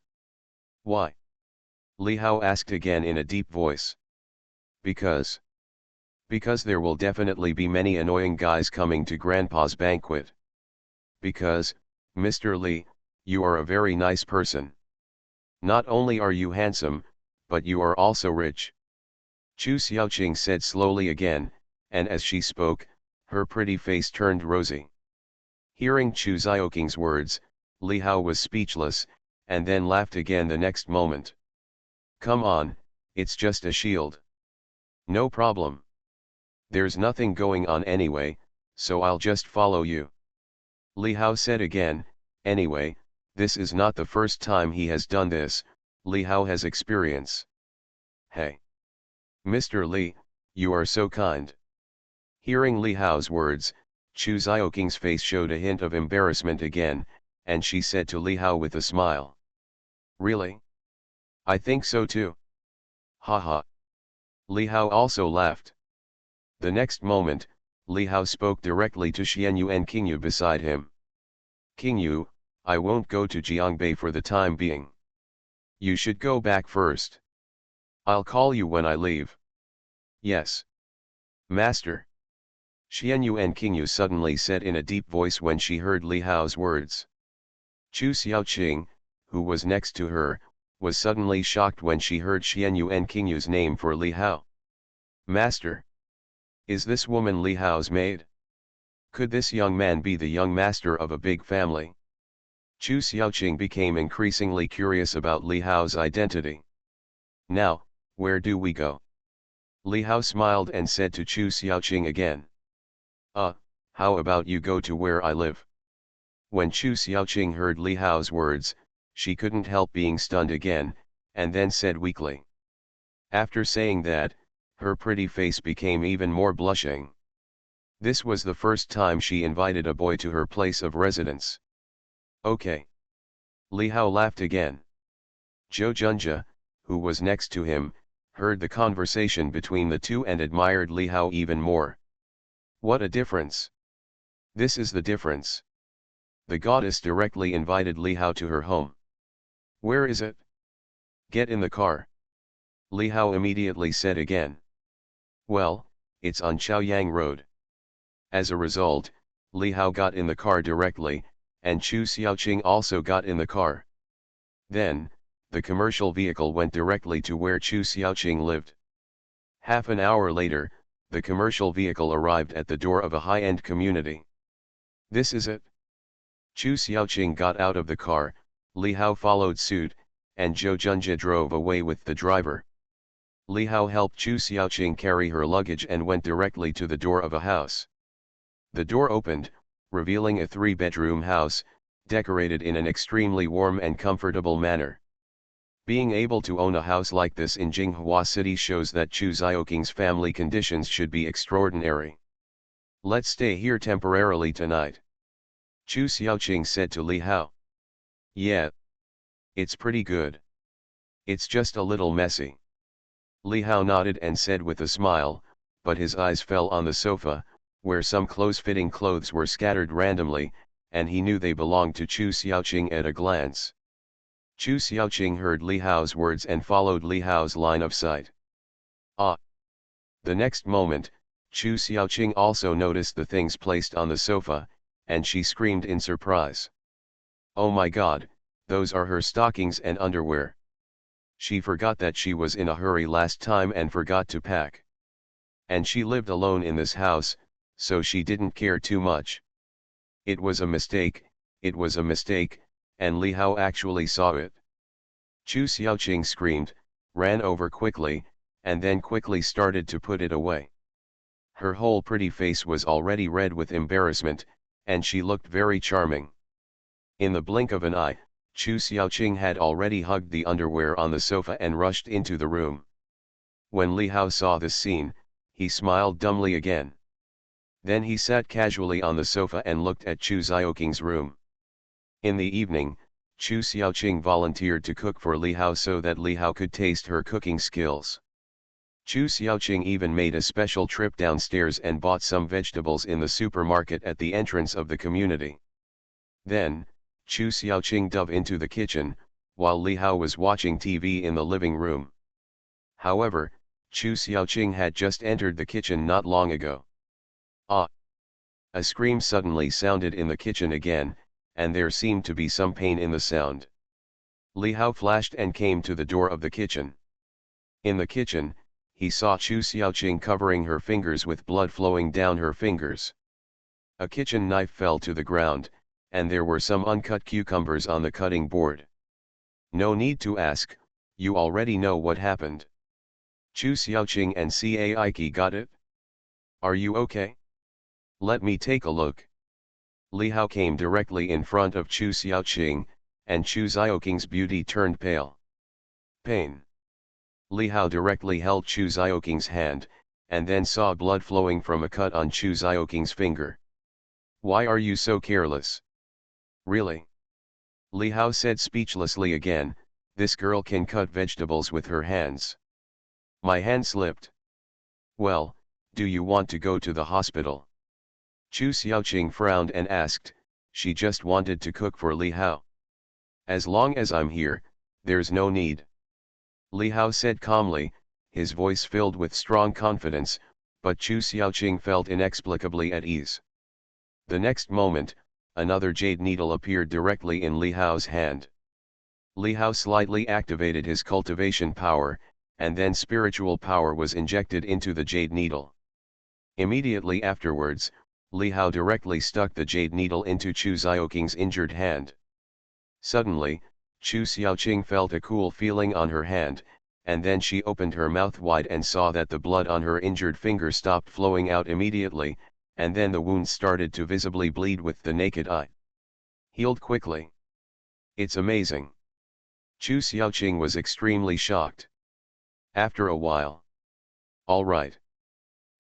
Why? Li Hao asked again in a deep voice. Because there will definitely be many annoying guys coming to Grandpa's banquet. Because, Mr. Li, you are a very nice person. Not only are you handsome, but you are also rich. Chu Xiaoqing said slowly again, and as she spoke, her pretty face turned rosy. Hearing Chu Xiaoqing's words, Li Hao was speechless, and then laughed again the next moment. Come on, it's just a shield. No problem. There's nothing going on anyway, so I'll just follow you. Li Hao said again, anyway, this is not the first time he has done this, Li Hao has experience. Hey. Mr. Li, You are so kind. Hearing Li Hao's words, Chu Xiaoqing's face showed a hint of embarrassment again, and she said to Li Hao with a smile. Really? I think so too. Haha. Li Hao also laughed. The next moment, Li Hao spoke directly to Xianyu and Qingyu beside him. Qingyu, I won't go to Jiangbei for the time being. You should go back first. I'll call you when I leave. Yes. Master. Xianyu and Qingyu suddenly said in a deep voice when she heard Li Hao's words. Chu Xiaoqing, who was next to her, was suddenly shocked when she heard Xianyu and Qingyu's name for Li Hao. Master. Is this woman Li Hao's maid? Could this young man be the young master of a big family? Chu Xiaoqing became increasingly curious about Li Hao's identity. Now, where do we go? Li Hao smiled and said to Chu Xiaoqing again. How about you go to where I live? When Chu Xiaoqing heard Li Hao's words, she couldn't help being stunned again, and then said weakly. After saying that, her pretty face became even more blushing. This was the first time she invited a boy to her place of residence. Okay. Li Hao laughed again. Zhou Junjie, who was next to him, heard the conversation between the two and admired Li Hao even more. What a difference! This is the difference. The goddess directly invited Li Hao to her home. Where is it? Get in the car. Li Hao immediately said again. Well, it's on Chaoyang Road. As a result, Li Hao got in the car directly, and Chu Xiaoqing also got in the car. Then, the commercial vehicle went directly to where Chu Xiaoqing lived. Half an hour later, the commercial vehicle arrived at the door of a high-end community. This is it. Chu Xiaoqing got out of the car, Li Hao followed suit, and Zhou Junjie drove away with the driver. Li Hao helped Chu Xiaoqing carry her luggage and went directly to the door of a house. The door opened, revealing a 3-bedroom house, decorated in an extremely warm and comfortable manner. Being able to own a house like this in Jinghua City shows that Chu Xiaoqing's family conditions should be extraordinary. Let's stay here temporarily tonight. Chu Xiaoqing said to Li Hao. Yeah. It's pretty good. It's just a little messy. Li Hao nodded and said with a smile, but his eyes fell on the sofa, where some close-fitting clothes were scattered randomly, and he knew they belonged to Chu Xiaoqing at a glance. Chu Xiaoqing heard Li Hao's words and followed Li Hao's line of sight. The next moment, Chu Xiaoqing also noticed the things placed on the sofa, and she screamed in surprise. Oh my God, those are her stockings and underwear. She forgot that she was in a hurry last time and forgot to pack. And she lived alone in this house, so she didn't care too much. It was a mistake, and Li Hao actually saw it. Chu Xiaoqing screamed, ran over quickly, and then quickly started to put it away. Her whole pretty face was already red with embarrassment, and she looked very charming. In the blink of an eye, Chu Xiaoqing had already hugged the underwear on the sofa and rushed into the room. When Li Hao saw this scene, he smiled dumbly again. Then he sat casually on the sofa and looked at Chu Xiaoqing's room. In the evening, Chu Xiaoqing volunteered to cook for Li Hao so that Li Hao could taste her cooking skills. Chu Xiaoqing even made a special trip downstairs and bought some vegetables in the supermarket at the entrance of the community. Then, Chu Xiaoqing dove into the kitchen, while Li Hao was watching TV in the living room. However, Chu Xiaoqing had just entered the kitchen not long ago. A scream suddenly sounded in the kitchen again, and there seemed to be some pain in the sound. Li Hao flashed and came to the door of the kitchen. In the kitchen, he saw Chu Xiaoqing covering her fingers with blood flowing down her fingers. A kitchen knife fell to the ground, and there were some uncut cucumbers on the cutting board. No need to ask, you already know what happened. Chu Xiaoqing and Caiki got it? Are you okay? Let me take a look. Li Hao came directly in front of Chu Xiaoqing, and Chu Xiaoqing's beauty turned pale. Pain. Li Hao directly held Chu Xiaoqing's hand, and then saw blood flowing from a cut on Chu Xiaoqing's finger. "Why are you so careless?" "Really?" Li Hao said speechlessly again, "This girl can cut vegetables with her hands." "My hand slipped." "Well, do you want to go to the hospital?" Chu Xiaoqing frowned and asked, she just wanted to cook for Li Hao. "As long as I'm here, there's no need." Li Hao said calmly, his voice filled with strong confidence, but Chu Xiaoqing felt inexplicably at ease. The next moment, another jade needle appeared directly in Li Hao's hand. Li Hao slightly activated his cultivation power, and then spiritual power was injected into the jade needle. Immediately afterwards, Li Hao directly stuck the jade needle into Chu Xiaoqing's injured hand. Suddenly, Chu Xiaoqing felt a cool feeling on her hand, and then she opened her mouth wide and saw that the blood on her injured finger stopped flowing out immediately, and then the wound started to visibly bleed with the naked eye. Healed quickly. "It's amazing." Chu Xiaoqing was extremely shocked. After a while, "All right."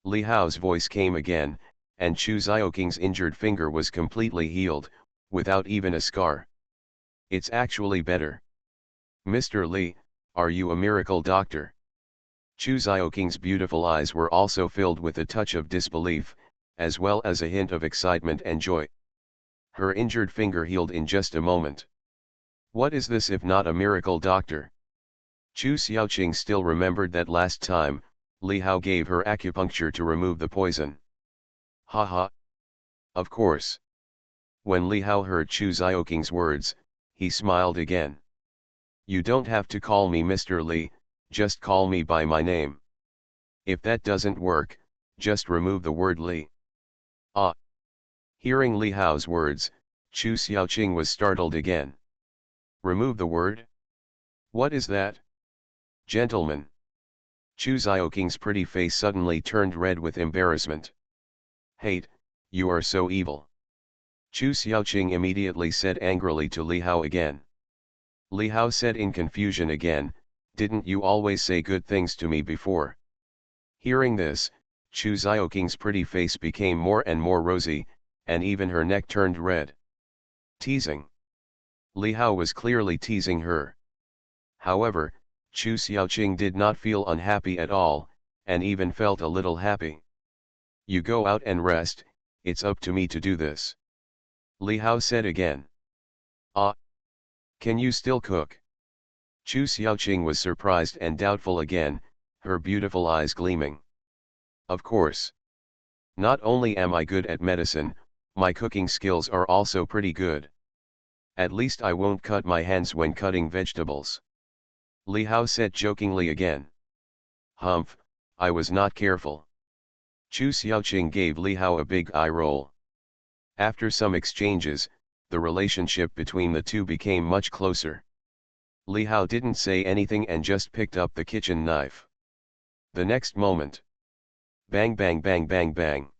Li Hao's voice came again, and Chu Xiaoqing's injured finger was completely healed, without even a scar. "It's actually better." "Mr. Li, are you a miracle doctor?" Chu Xiaoqing's beautiful eyes were also filled with a touch of disbelief, as well as a hint of excitement and joy. Her injured finger healed in just a moment. What is this if not a miracle doctor? Chu Xiaoqing still remembered that last time, Li Hao gave her acupuncture to remove the poison. Ha ha. Of course. When Li Hao heard Chu Xiaoqing's words, he smiled again. "You don't have to call me Mr. Li, just call me by my name. If that doesn't work, just remove the word Li." "Ah." Hearing Li Hao's words, Chu Xiaoqing was startled again. "Remove the word? What is that?" "Gentlemen." Chu Xiaoqing's pretty face suddenly turned red with embarrassment. "Hate, you are so evil." Chu Xiaoqing immediately said angrily to Li Hao again. Li Hao said in confusion again, "Didn't you always say good things to me before?" Hearing this, Chu Xiaoqing's pretty face became more and more rosy, and even her neck turned red. Teasing. Li Hao was clearly teasing her. However, Chu Xiaoqing did not feel unhappy at all, and even felt a little happy. "You go out and rest, it's up to me to do this." Li Hao said again. "Ah. Can you still cook?" Chu Xiaoqing was surprised and doubtful again, her beautiful eyes gleaming. "Of course. Not only am I good at medicine, my cooking skills are also pretty good. At least I won't cut my hands when cutting vegetables." Li Hao said jokingly again. "Humph, I was not careful." Chu Xiaoqing gave Li Hao a big eye roll. After some exchanges, the relationship between the two became much closer. Li Hao didn't say anything and just picked up the kitchen knife. The next moment, bang bang bang bang bang.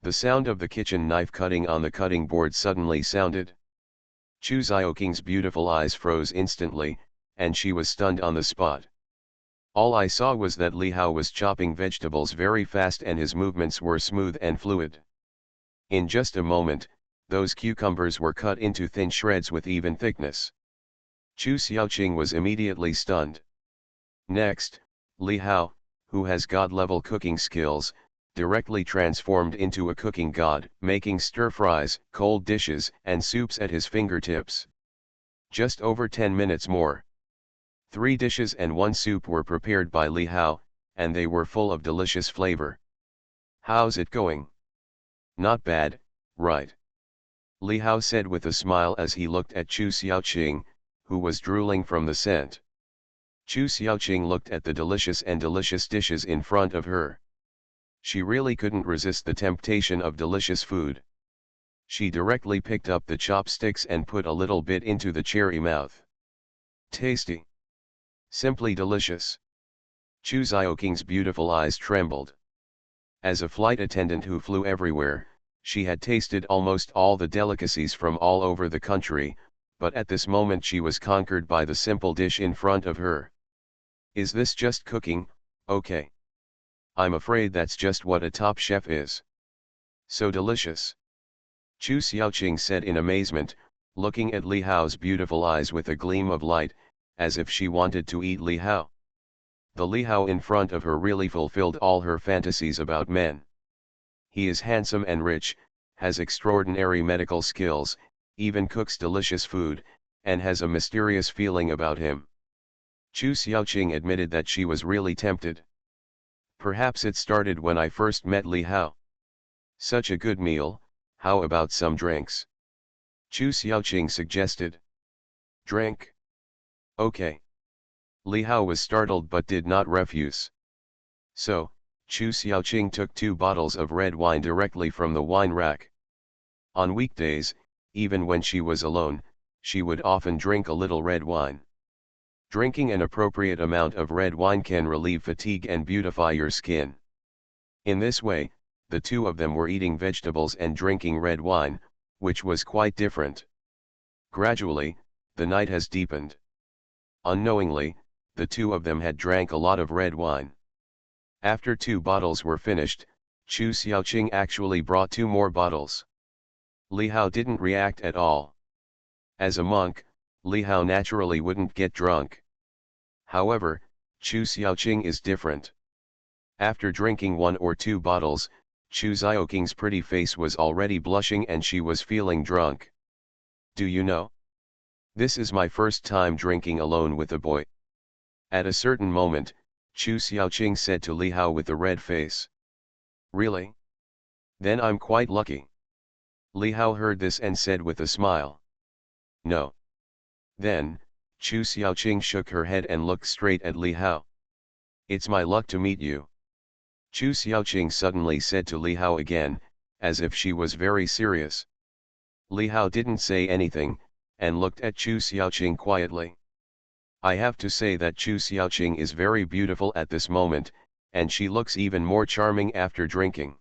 The sound of the kitchen knife cutting on the cutting board suddenly sounded. Chu Xiaoqing's beautiful eyes froze instantly, and she was stunned on the spot. All I saw was that Li Hao was chopping vegetables very fast and his movements were smooth and fluid. In just a moment, those cucumbers were cut into thin shreds with even thickness. Chu Xiaoqing was immediately stunned. Next, Li Hao, who has god-level cooking skills, directly transformed into a cooking god, making stir-fries, cold dishes, and soups at his fingertips. Just over 10 minutes more. 3 dishes and 1 soup were prepared by Li Hao, and they were full of delicious flavor. "How's it going?" "Not bad, right?" Li Hao said with a smile as he looked at Chu Xiaoqing, who was drooling from the scent. Chu Xiaoqing looked at the delicious dishes in front of her. She really couldn't resist the temptation of delicious food. She directly picked up the chopsticks and put a little bit into the cherry mouth. Tasty. Simply delicious. Chu Xiaoqing's beautiful eyes trembled. As a flight attendant who flew everywhere, she had tasted almost all the delicacies from all over the country, but at this moment she was conquered by the simple dish in front of her. Is this just cooking? Okay. I'm afraid that's just what a top chef is. So delicious. Chu Xiaoqing said in amazement, looking at Li Hao's beautiful eyes with a gleam of light, as if she wanted to eat Li Hao. The Li Hao in front of her really fulfilled all her fantasies about men. He is handsome and rich, has extraordinary medical skills, even cooks delicious food, and has a mysterious feeling about him. Chu Xiaoqing admitted that she was really tempted. Perhaps it started when I first met Li Hao. Such a good meal, how about some drinks? Chu Xiaoqing suggested. Drink? Okay. Li Hao was startled but did not refuse. So, Chu Xiaoqing took 2 bottles of red wine directly from the wine rack. On weekdays, even when she was alone, she would often drink a little red wine. Drinking an appropriate amount of red wine can relieve fatigue and beautify your skin. In this way, the two of them were eating vegetables and drinking red wine, which was quite different. Gradually, the night has deepened. Unknowingly, the two of them had drank a lot of red wine. After 2 bottles were finished, Chu Xiaoqing actually brought 2 more bottles. Li Hao didn't react at all. As a monk, Li Hao naturally wouldn't get drunk. However, Chu Xiaoqing is different. After drinking 1 or 2 bottles, Chu Xiaoqing's pretty face was already blushing and she was feeling drunk. Do you know? This is my first time drinking alone with a boy. At a certain moment, Chu Xiaoqing said to Li Hao with the red face. Really? Then I'm quite lucky. Li Hao heard this and said with a smile. No. Then, Chu Xiaoqing shook her head and looked straight at Li Hao. It's my luck to meet you. Chu Xiaoqing suddenly said to Li Hao again, as if she was very serious. Li Hao didn't say anything, and looked at Chu Xiaoqing quietly. I have to say that Chu Xiaoqing is very beautiful at this moment, and she looks even more charming after drinking.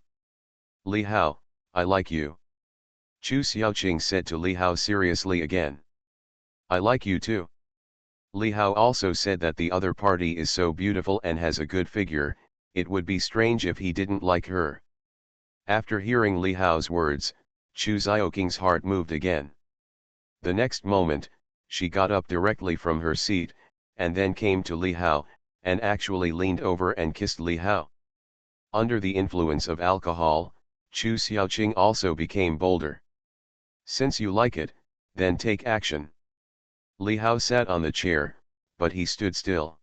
Li Hao, I like you. Chu Xiaoqing said to Li Hao seriously again. I like you too. Li Hao also said that the other party is so beautiful and has a good figure, it would be strange if he didn't like her. After hearing Li Hao's words, Chu Xiaoqing's heart moved again. The next moment, she got up directly from her seat, and then came to Li Hao, and actually leaned over and kissed Li Hao. Under the influence of alcohol, Chu Xiaoqing also became bolder. Since you like it, then take action. Li Hao sat on the chair, but he stood still.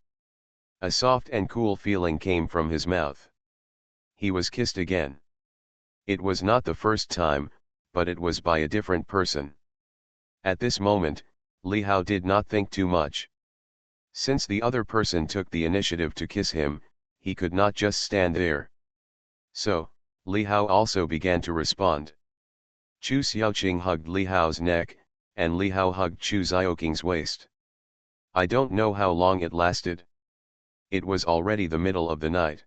A soft and cool feeling came from his mouth. He was kissed again. It was not the first time, but it was by a different person. At this moment, Li Hao did not think too much. Since the other person took the initiative to kiss him, he could not just stand there. So, Li Hao also began to respond. Chu Xiaoqing hugged Li Hao's neck, and Li Hao hugged Chu Xiaoqing's waist. I don't know how long it lasted. It was already the middle of the night.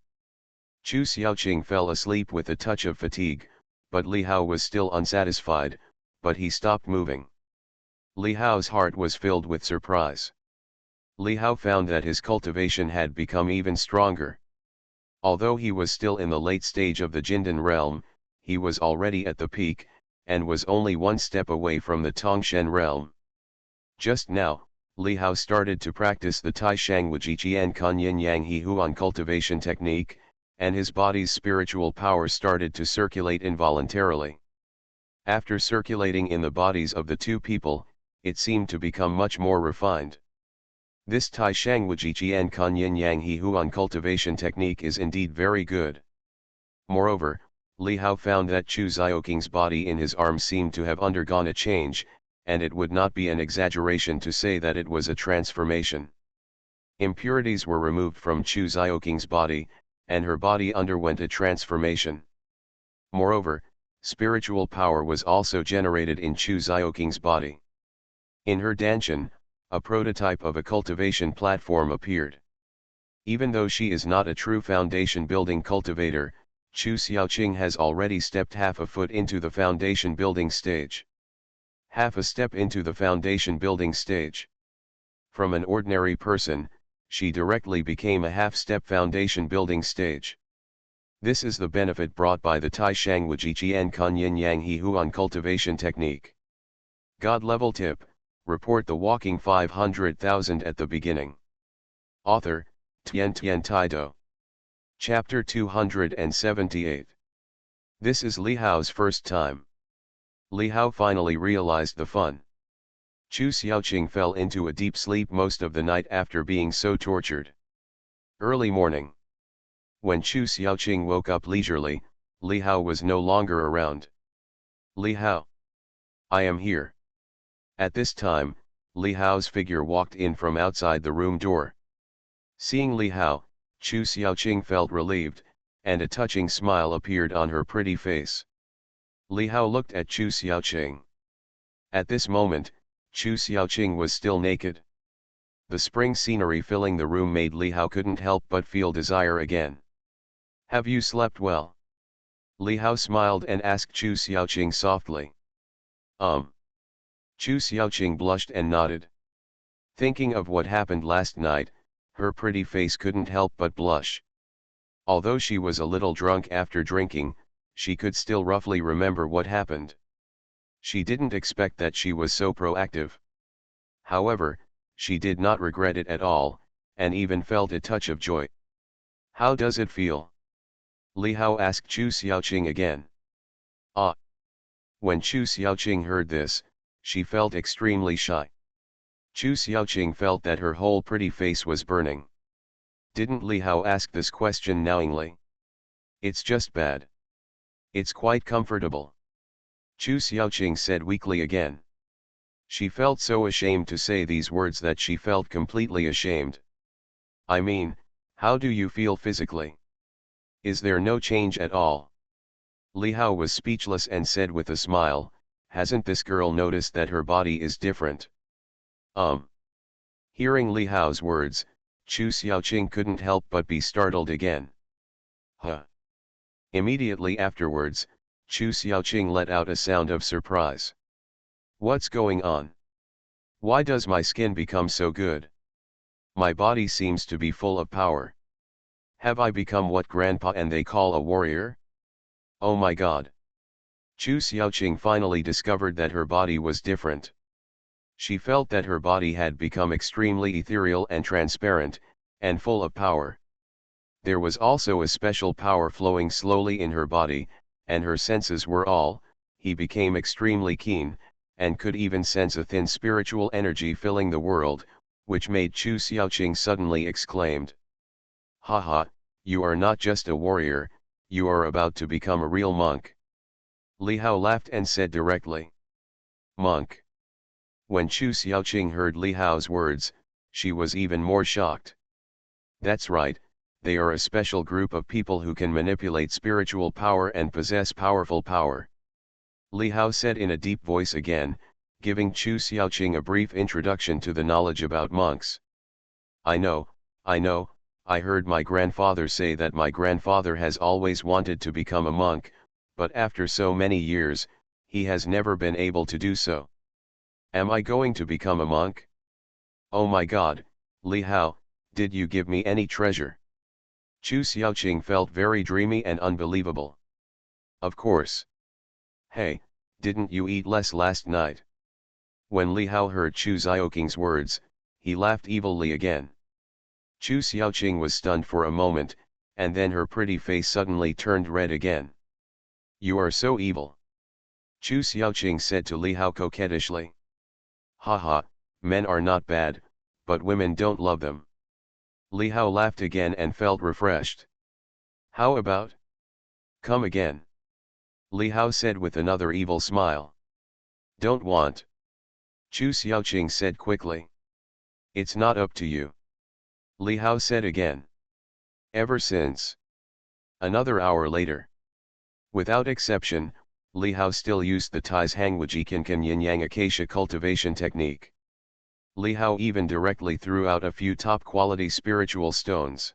Chu Xiaoqing fell asleep with a touch of fatigue, but Li Hao was still unsatisfied, but he stopped moving. Li Hao's heart was filled with surprise. Li Hao found that his cultivation had become even stronger. Although he was still in the late stage of the Jindan realm, he was already at the peak, and was only 1 step away from the Tongshen realm. Just now, Li Hao started to practice the Tai Shang Wuji Qian Kanyin Yang He Huan cultivation technique, and his body's spiritual power started to circulate involuntarily. After circulating in the bodies of the 2 people, it seemed to become much more refined. This Tai Shang Wuji Qian Kanyin Yang He Huan cultivation technique is indeed very good. Moreover, Li Hao found that Chu Xiaoqing's body in his arm seemed to have undergone a change, and it would not be an exaggeration to say that it was a transformation. Impurities were removed from Chu Xiaoqing's body, and her body underwent a transformation. Moreover, spiritual power was also generated in Chu Xiaoqing's body. In her danshan, a prototype of a cultivation platform appeared. Even though she is not a true foundation building cultivator, Chu Xiaoqing has already stepped half a foot into the foundation building stage. Half a step into the foundation building stage. From an ordinary person, she directly became a half-step foundation building stage. This is the benefit brought by the Tai Shangwaji Qian Kun Yin Yang He Huan cultivation technique. God level tip, report the walking 500,000 at the beginning. Author, Tian Tian Taido. Chapter 278. This is Li Hao's first time. Li Hao finally realized the fun. Chu Xiaoqing fell into a deep sleep most of the night after being so tortured. Early morning. When Chu Xiaoqing woke up leisurely, Li Hao was no longer around. Li Hao. I am here. At this time, Li Hao's figure walked in from outside the room door. Seeing Li Hao, Chu Xiaoqing felt relieved, and a touching smile appeared on her pretty face. Li Hao looked at Chu Xiaoqing. At this moment, Chu Xiaoqing was still naked. The spring scenery filling the room made Li Hao couldn't help but feel desire again. Have you slept well? Li Hao smiled and asked Chu Xiaoqing softly. Chu Xiaoqing blushed and nodded. Thinking of what happened last night, her pretty face couldn't help but blush. Although she was a little drunk after drinking, she could still roughly remember what happened. She didn't expect that she was so proactive. However, she did not regret it at all, and even felt a touch of joy. How does it feel? Li Hao asked Chu Xiaoqing again. Ah! When Chu Xiaoqing heard this, she felt extremely shy. Chu Xiaoqing felt that her whole pretty face was burning. Didn't Li Hao ask this question knowingly? It's just bad. It's quite comfortable. Chu Xiaoqing said weakly again. She felt so ashamed to say these words that she felt completely ashamed. I mean, how do you feel physically? Is there no change at all? Li Hao was speechless and said with a smile, hasn't this girl noticed that her body is different? Hearing Li Hao's words, Chu Xiaoqing couldn't help but be startled again. Huh. Immediately afterwards, Chu Xiaoqing let out a sound of surprise. What's going on? Why does my skin become so good? My body seems to be full of power. Have I become what grandpa and they call a warrior? Oh my god. Chu Xiaoqing finally discovered that her body was different. She felt that her body had become extremely ethereal and transparent, and full of power. There was also a special power flowing slowly in her body, and her senses were all, he became extremely keen, and could even sense a thin spiritual energy filling the world, which made Chu Xiaoqing suddenly exclaimed. Haha, you are not just a warrior, you are about to become a real monk. Li Hao laughed and said directly. Monk. When Chu Xiaoqing heard Li Hao's words, she was even more shocked. That's right, they are a special group of people who can manipulate spiritual power and possess powerful power. Li Hao said in a deep voice again, giving Chu Xiaoqing a brief introduction to the knowledge about monks. I know, I heard my grandfather say that my grandfather has always wanted to become a monk, but after so many years, he has never been able to do so. Am I going to become a monk? Oh my god, Li Hao, did you give me any treasure? Chu Xiaoqing felt very dreamy and unbelievable. Of course. Hey, didn't you eat less last night? When Li Hao heard Chu Xiaoqing's words, he laughed evilly again. Chu Xiaoqing was stunned for a moment, and then her pretty face suddenly turned red again. You are so evil. Chu Xiaoqing said to Li Hao coquettishly. Haha, men are not bad, but women don't love them. Li Hao laughed again and felt refreshed. How about? Come again. Li Hao said with another evil smile. Don't want. Chu Xiaoqing said quickly. It's not up to you. Li Hao said again. Ever since. Another hour later. Without exception, Li Hao still used the Tai's Hangwaji Kinkan Yin Yang Acacia cultivation technique. Li Hao even directly threw out a few top-quality spiritual stones.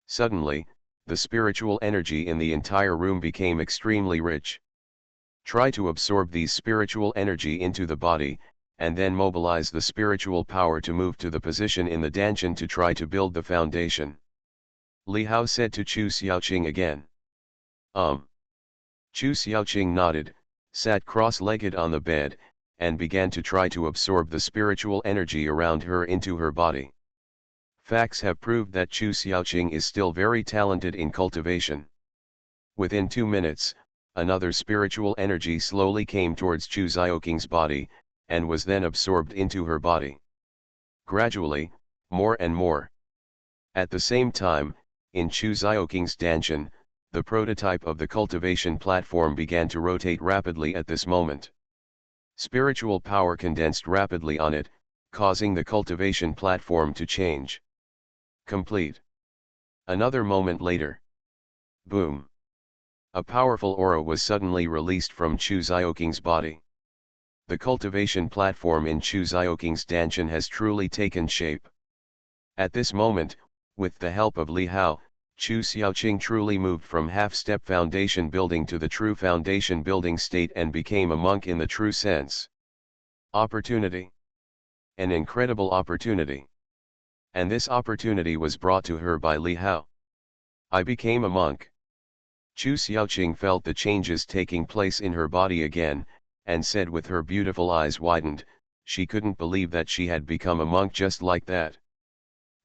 Suddenly, the spiritual energy in the entire room became extremely rich. Try to absorb these spiritual energy into the body, and then mobilize the spiritual power to move to the position in the Danshan to try to build the foundation. Li Hao said to Chu Xiaoqing again. Chu Xiaoqing nodded, sat cross-legged on the bed, and began to try to absorb the spiritual energy around her into her body. Facts have proved that Chu Xiaoqing is still very talented in cultivation. Within 2 minutes, another spiritual energy slowly came towards Chu Xiaoqing's body, and was then absorbed into her body. Gradually, more and more. At the same time, in Chu Xiaoqing's Danshan, the prototype of the cultivation platform began to rotate rapidly at this moment. Spiritual power condensed rapidly on it, causing the cultivation platform to change. Complete. Another moment later. Boom. A powerful aura was suddenly released from Chu Xiaoqing's body. The cultivation platform in Chu Xiaoqing's Danshan has truly taken shape. At this moment, with the help of Li Hao, Chu Xiaoqing truly moved from half-step foundation building to the true foundation building state and became a monk in the true sense. Opportunity. An incredible opportunity. And this opportunity was brought to her by Li Hao. I became a monk. Chu Xiaoqing felt the changes taking place in her body again, and said with her beautiful eyes widened, she couldn't believe that she had become a monk just like that.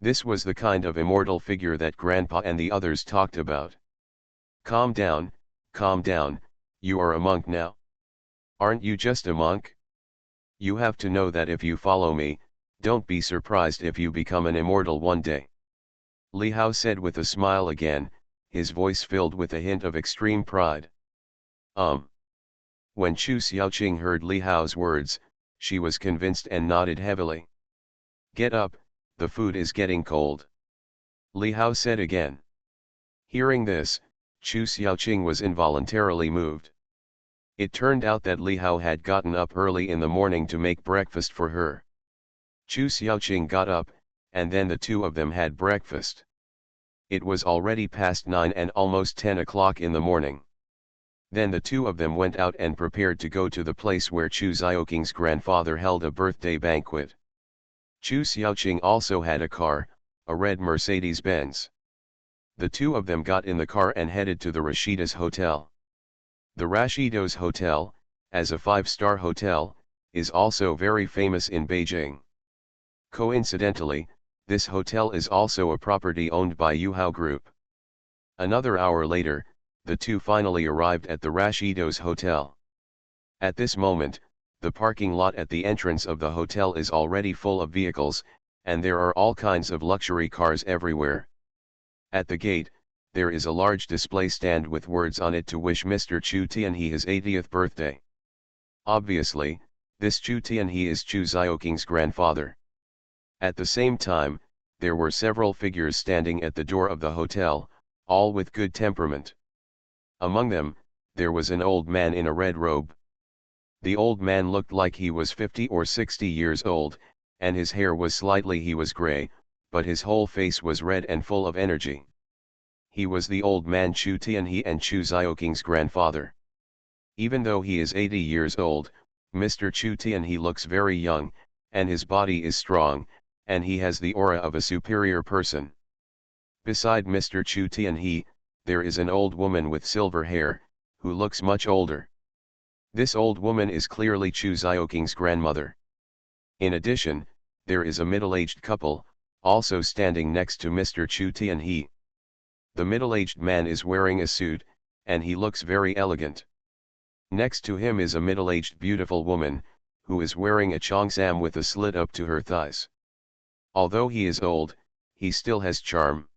This was the kind of immortal figure that Grandpa and the others talked about. Calm down, you are a monk now. Aren't you just a monk? You have to know that if you follow me, don't be surprised if you become an immortal one day. Li Hao said with a smile again, his voice filled with a hint of extreme pride. When Chu Xiaoqing heard Li Hao's words, she was convinced and nodded heavily. Get up, the food is getting cold. Li Hao said again. Hearing this, Chu Xiaoqing was involuntarily moved. It turned out that Li Hao had gotten up early in the morning to make breakfast for her. Chu Xiaoqing got up, and then the two of them had breakfast. It was already past 9 and almost 10 o'clock in the morning. Then the two of them went out and prepared to go to the place where Chu Xiaoqing's grandfather held a birthday banquet. Chu Xiaoqing also had a car, a red Mercedes-Benz. The two of them got in the car and headed to the Rashida's hotel. The Rashida's hotel, as a 5-star hotel, is also very famous in Beijing. Coincidentally, this hotel is also a property owned by Yuhao Group. Another hour later, the two finally arrived at the Rashida's hotel. At this moment, the parking lot at the entrance of the hotel is already full of vehicles, and there are all kinds of luxury cars everywhere. At the gate, there is a large display stand with words on it to wish Mr. Chu Tianhe his 80th birthday. Obviously, this Chu Tianhe is Chu Xiaoqing's grandfather. At the same time, there were several figures standing at the door of the hotel, all with good temperament. Among them, there was an old man in a red robe. The old man looked like he was 50 or 60 years old, and his hair was slightly gray, but his whole face was red and full of energy. He was the old man Chu Tianhe and Chu Xiaoqing's grandfather. Even though he is 80 years old, Mr. Chu Tianhe looks very young, and his body is strong, and he has the aura of a superior person. Beside Mr. Chu Tianhe, there is an old woman with silver hair, who looks much older. This old woman is clearly Chu Xiaoqing's grandmother. In addition, there is a middle-aged couple, also standing next to Mr. Chu Tianhe. The middle-aged man is wearing a suit, and he looks very elegant. Next to him is a middle-aged beautiful woman, who is wearing a cheongsam with a slit up to her thighs. Although he is old, he still has charm.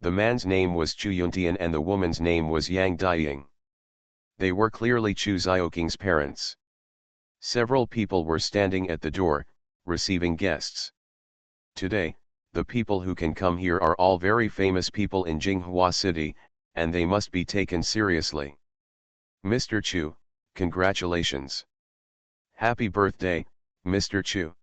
The man's name was Chu Yuntian and the woman's name was Yang Daying. They were clearly Chu Xiaoqing's parents. Several people were standing at the door, receiving guests. Today, the people who can come here are all very famous people in Jinghua City, and they must be taken seriously. Mr. Chu, congratulations. Happy birthday, Mr. Chu.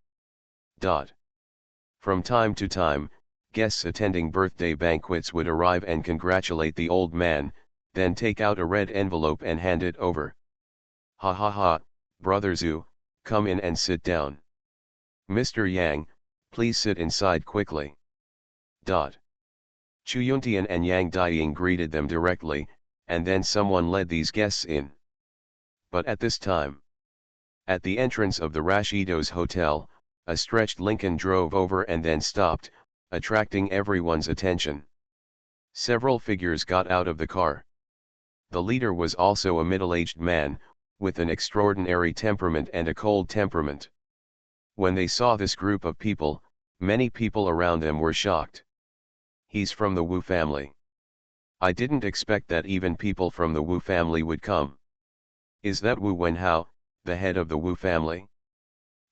From time to time, guests attending birthday banquets would arrive and congratulate the old man, then take out a red envelope and hand it over. Ha ha ha, Brother Zhu, come in and sit down. Mr. Yang, please sit inside quickly. Chu Yuntian and Yang Daying greeted them directly, and then someone led these guests in. But at this time, at the entrance of the Rashido's hotel, a stretched Lincoln drove over and then stopped, attracting everyone's attention. Several figures got out of the car. The leader was also a middle-aged man, with an extraordinary temperament and a cold temperament. When they saw this group of people, many people around them were shocked. He's from the Wu family. I didn't expect that even people from the Wu family would come. Is that Wu Wenhao, the head of the Wu family?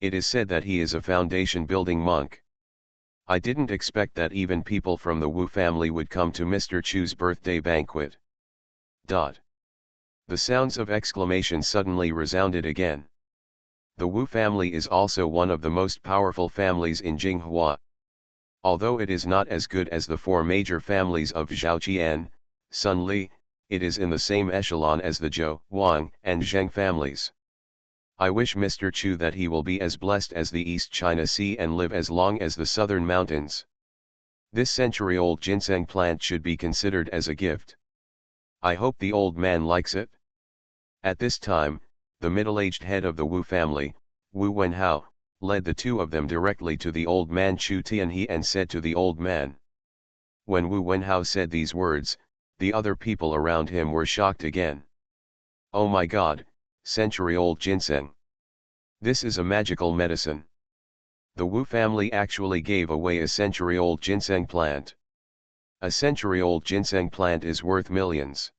It is said that he is a foundation-building monk. I didn't expect that even people from the Wu family would come to Mr. Chu's birthday banquet. The sounds of exclamation suddenly resounded again. The Wu family is also one of the most powerful families in Jinghua. Although it is not as good as the four major families of Zhaoqian, Sun Li, it is in the same echelon as the Zhou, Wang, and Zheng families. I wish Mr. Chu that he will be as blessed as the East China Sea and live as long as the southern mountains. This century-old ginseng plant should be considered as a gift. I hope the old man likes it. At this time, the middle-aged head of the Wu family, Wu Wenhao, led the two of them directly to the old man Chu Tianhe and said to the old man. When Wu Wenhao said these words, the other people around him were shocked again. Oh my God, century-old ginseng. This is a magical medicine. The Wu family actually gave away a century-old ginseng plant. A century-old ginseng plant is worth millions.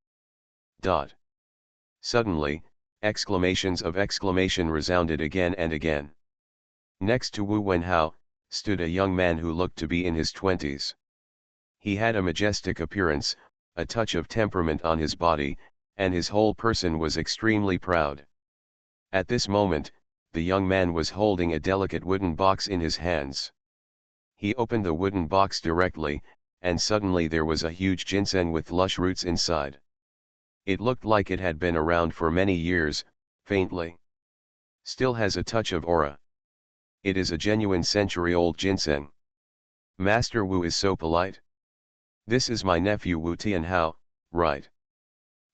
Suddenly, exclamations of exclamation resounded again and again. Next to Wu Wenhao, stood a young man who looked to be in his 20s. He had a majestic appearance, a touch of temperament on his body, and his whole person was extremely proud. At this moment, the young man was holding a delicate wooden box in his hands. He opened the wooden box directly, and suddenly there was a huge ginseng with lush roots inside. It looked like it had been around for many years, faintly. Still has a touch of aura. It is a genuine century-old ginseng. Master Wu is so polite. This is my nephew Wu Tianhao, right?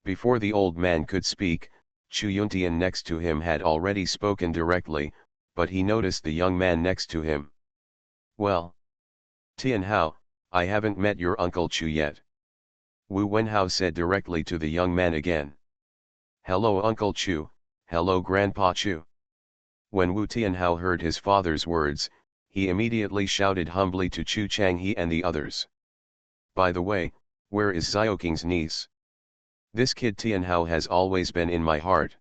Before the old man could speak, Chu Yuntian next to him had already spoken directly, but he noticed the young man next to him. Well, Tianhao, I haven't met your Uncle Chu yet. Wu Wenhao said directly to the young man again. Hello Uncle Chu, hello Grandpa Chu. When Wu Tianhao heard his father's words, he immediately shouted humbly to Chu Changhe and the others. By the way, where is Xiaoking's niece? This kid Tianhao has always been in my heart.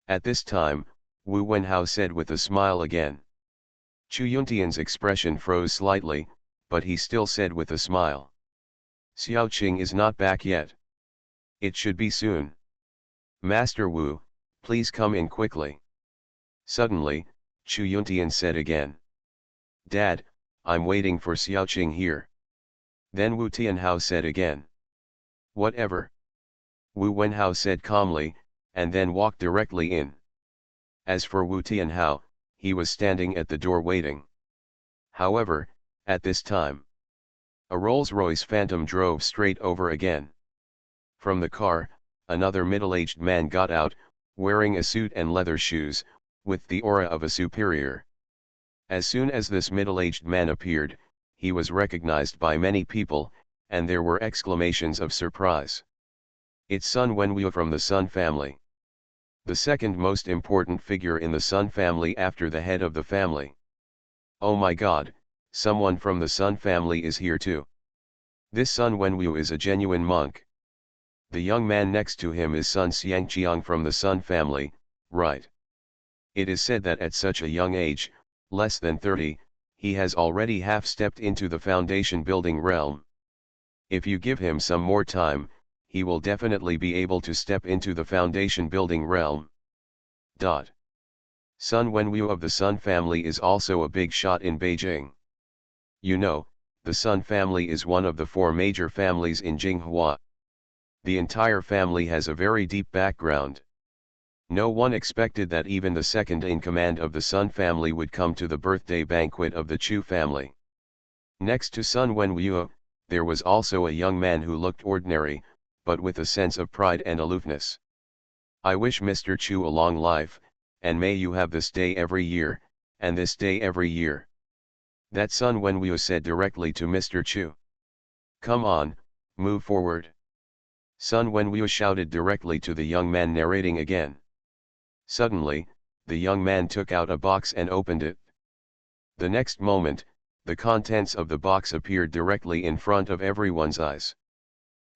At this time, Wu Wenhao said with a smile again. Chu Yuntian's expression froze slightly, but he still said with a smile. Xiaoqing is not back yet. It should be soon. Master Wu, please come in quickly. Suddenly, Chu Yuntian said again. Dad, I'm waiting for Xiaoqing here. Then Wu Tianhao said again. Whatever. Wu Wenhao said calmly, and then walked directly in. As for Wu Tianhao, he was standing at the door waiting. However, at this time, a Rolls-Royce Phantom drove straight over again. From the car, another middle-aged man got out, wearing a suit and leather shoes, with the aura of a superior. As soon as this middle-aged man appeared, he was recognized by many people, and there were exclamations of surprise. It's Sun Wenwu from the Sun family. The second most important figure in the Sun family after the head of the family. Oh my God, someone from the Sun family is here too. This Sun Wenwu is a genuine monk. The young man next to him is Sun Xiangqiang from the Sun family, right? It is said that at such a young age, less than 30, he has already half-stepped into the foundation-building realm. If you give him some more time, he will definitely be able to step into the foundation-building realm. Sun Wenwu of the Sun family is also a big shot in Beijing. You know, the Sun family is one of the four major families in Jinghua. The entire family has a very deep background. No one expected that even the second in command of the Sun family would come to the birthday banquet of the Chu family. Next to Sun Wenwu, there was also a young man who looked ordinary, but with a sense of pride and aloofness. I wish Mr. Chu a long life, and may you have this day every year, and this day every year. That Sun Wenwu said directly to Mr. Chu. Come on, move forward. Sun Wenwu shouted directly to the young man, narrating again. Suddenly, the young man took out a box and opened it. The next moment, the contents of the box appeared directly in front of everyone's eyes.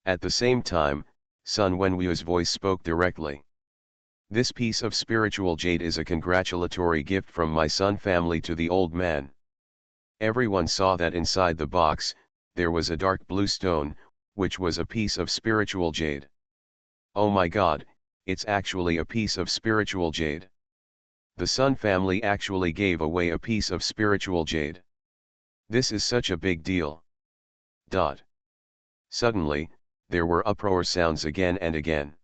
At the same time, Sun Wenwu's voice spoke directly. This piece of spiritual jade is a congratulatory gift from my Sun family to the old man. Everyone saw that inside the box, there was a dark blue stone, which was a piece of spiritual jade. Oh my God, it's actually a piece of spiritual jade. The Sun family actually gave away a piece of spiritual jade. This is such a big deal. Suddenly, there were uproar sounds again and again.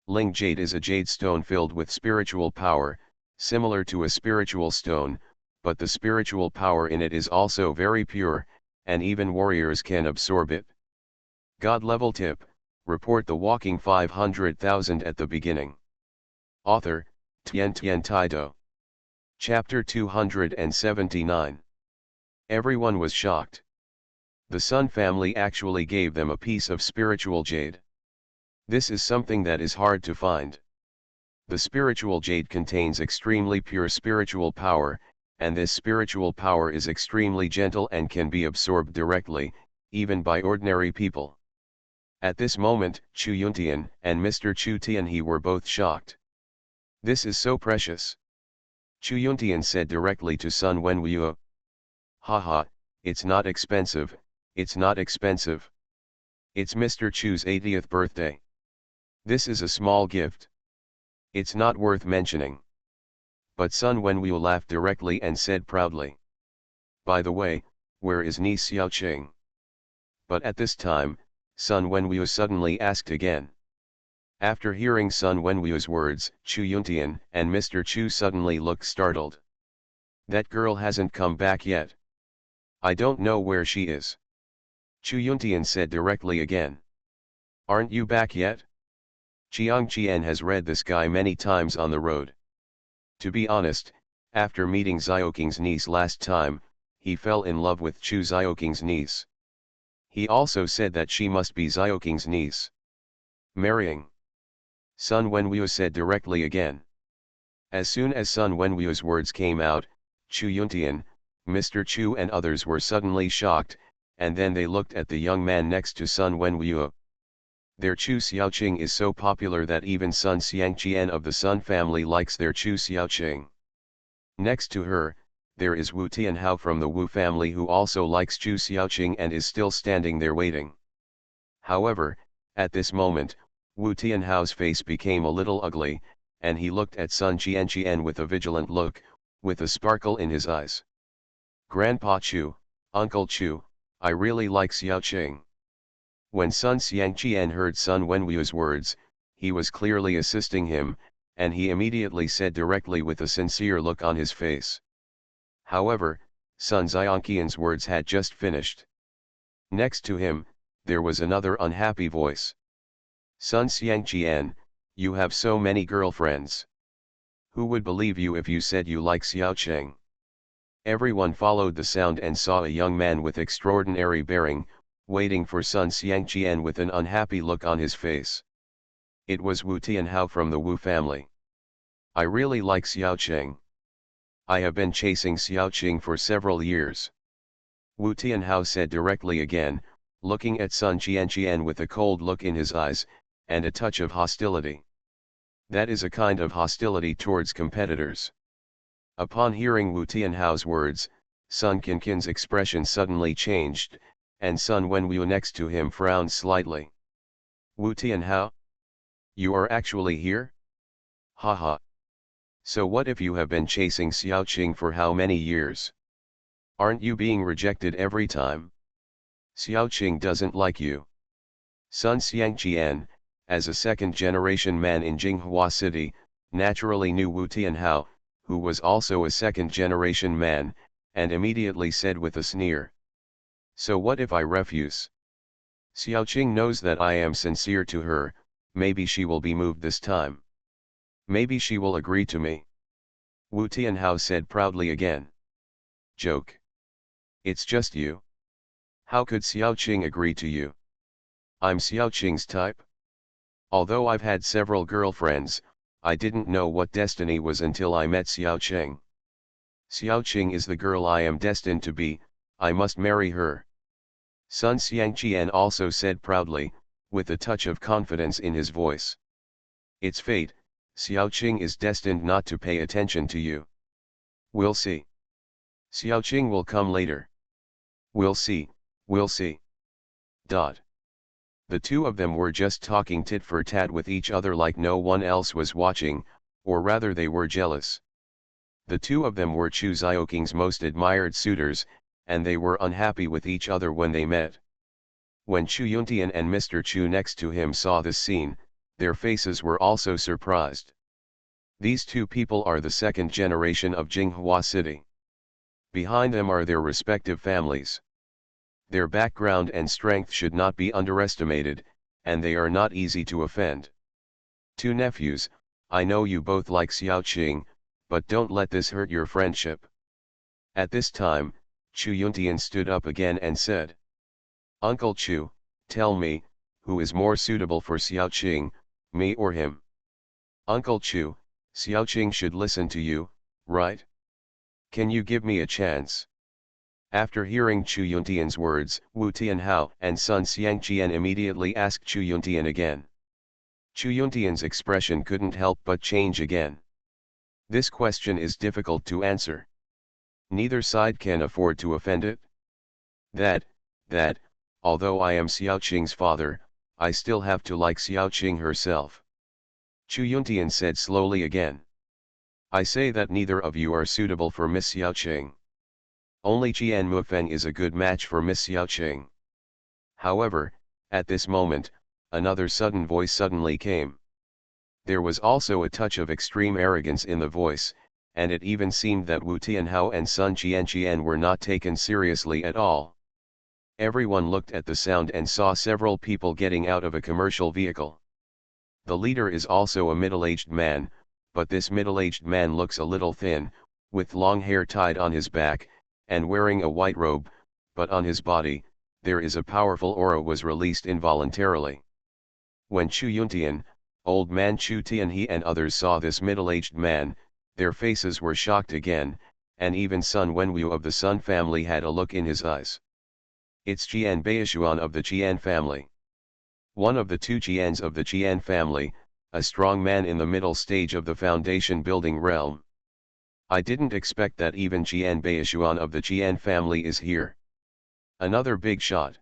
Ling jade is a jade stone filled with spiritual power, similar to a spiritual stone, but the spiritual power in it is also very pure, and even warriors can absorb it. God level tip, report the walking 500,000 at the beginning. Author, Tian Tian Taido. Chapter 279. Everyone was shocked. The Sun family actually gave them a piece of spiritual jade. This is something that is hard to find. The spiritual jade contains extremely pure spiritual power, and this spiritual power is extremely gentle and can be absorbed directly, even by ordinary people. At this moment, Chu Yuntian and Mr. Chu Tianhe were both shocked. This is so precious. Chu Yuntian said directly to Sun Wenwu. Haha, it's not expensive, it's not expensive. It's Mr. Chu's 80th birthday. This is a small gift. It's not worth mentioning. But Sun Wenwu laughed directly and said proudly. By the way, where is Ni Xiaoqing? But at this time, Sun Wenwu suddenly asked again. After hearing Sun Wenwu's words, Chu Yuntian and Mr. Chu suddenly looked startled. That girl hasn't come back yet. I don't know where she is. Chu Yuntian said directly again. Aren't you back yet? Chiang Qian has read this guy many times on the road. To be honest, after meeting Xiaoqing's niece last time, he fell in love with Chu Xiaoqing's niece. He also said that she must be Xiaoqing's niece. Marrying. Sun Wenwu said directly again. As soon as Sun Wenwu's words came out, Chu Yuntian, Mr. Chu and others were suddenly shocked, and then they looked at the young man next to Sun Wenwu. Their Chu Xiaoqing is so popular that even Sun Xiangqian of the Sun family likes their Chu Xiaoqing. Next to her, there is Wu Tianhao from the Wu family who also likes Chu Xiaoqing and is still standing there waiting. However, at this moment, Wu Tianhao's face became a little ugly, and he looked at Sun Qianqian with a vigilant look, with a sparkle in his eyes. Grandpa Chu, Uncle Chu, I really like Xiaoqing. When Sun Xiangqian heard Sun Wenwu's words, he was clearly assisting him, and he immediately said directly with a sincere look on his face. However, Sun Xiangqian's words had just finished. Next to him, there was another unhappy voice. Sun Xiangqian, you have so many girlfriends. Who would believe you if you said you like Xiaoqing? Everyone followed the sound and saw a young man with extraordinary bearing, waiting for Sun Xiangqian with an unhappy look on his face. It was Wu Tianhao from the Wu family. I really like Xiaoqing. I have been chasing Xiaoqing for several years. Wu Tianhao said directly again, looking at Sun Qianqian with a cold look in his eyes, and a touch of hostility. That is a kind of hostility towards competitors. Upon hearing Wu Tianhao's words, Sun Qinqin's expression suddenly changed, and Sun Wenwu next to him frowned slightly. Wu Tianhao? You are actually here? Haha. So what if you have been chasing Xiaoqing for how many years? Aren't you being rejected every time? Xiaoqing doesn't like you. Sun Xiangqian, as a second-generation man in Jinghua City, naturally knew Wu Tianhao, who was also a second-generation man, and immediately said with a sneer. So what if I refuse? Xiaoqing knows that I am sincere to her, maybe she will be moved this time. Maybe she will agree to me. Wu Tianhao said proudly again. Joke. It's just you. How could Xiaoqing agree to you? I'm Xiaoqing's type. Although I've had several girlfriends, I didn't know what destiny was until I met Xiaoqing. Xiaoqing is the girl I am destined to be, I must marry her. Sun Xiangqian also said proudly, with a touch of confidence in his voice. It's fate, Xiaoqing is destined not to pay attention to you. We'll see. Xiaoqing will come later. We'll see, we'll see. The two of them were just talking tit for tat with each other like no one else was watching, or rather they were jealous. The two of them were Chu Xiaoqing's most admired suitors, and they were unhappy with each other when they met. When Chu Yuntian and Mr. Chu next to him saw this scene, their faces were also surprised. These two people are the second generation of Jinghua City. Behind them are their respective families. Their background and strength should not be underestimated, and they are not easy to offend. Two nephews, I know you both like Xiaoqing, but don't let this hurt your friendship. At this time, Chu Yuntian stood up again and said. Uncle Chu, tell me, who is more suitable for Xiaoqing, me or him? Uncle Chu, Xiaoqing should listen to you, right? Can you give me a chance? After hearing Chu Yuntian's words, Wu Tianhao and Sun Xiangqian immediately asked Chu Yuntian again. Chu Yuntian's expression couldn't help but change again. This question is difficult to answer. Neither side can afford to offend it. That, although I am Xiaoqing's father, I still have to like Xiaoqing herself. Chu Yuntian said slowly again. I say that neither of you are suitable for Miss Xiaoqing. Only Jian Mufeng is a good match for Miss Xiaoqing. However, at this moment, another sudden voice suddenly came. There was also a touch of extreme arrogance in the voice, and it even seemed that Wu Tianhao and Sun Qianqian were not taken seriously at all. Everyone looked at the sound and saw several people getting out of a commercial vehicle. The leader is also a middle-aged man, but this middle-aged man looks a little thin, with long hair tied on his back, and wearing a white robe, but on his body, there is a powerful aura was released involuntarily. When Chu Yuntian, old man Chu Tianhe and others saw this middle-aged man, their faces were shocked again, and even Sun Wenwu of the Sun family had a look in his eyes. It's Jian Baishuan of the Jian family. One of the two Jians of the Jian family, a strong man in the middle stage of the foundation building realm. I didn't expect that even Jian Baishuan of the Jian family is here. Another big shot.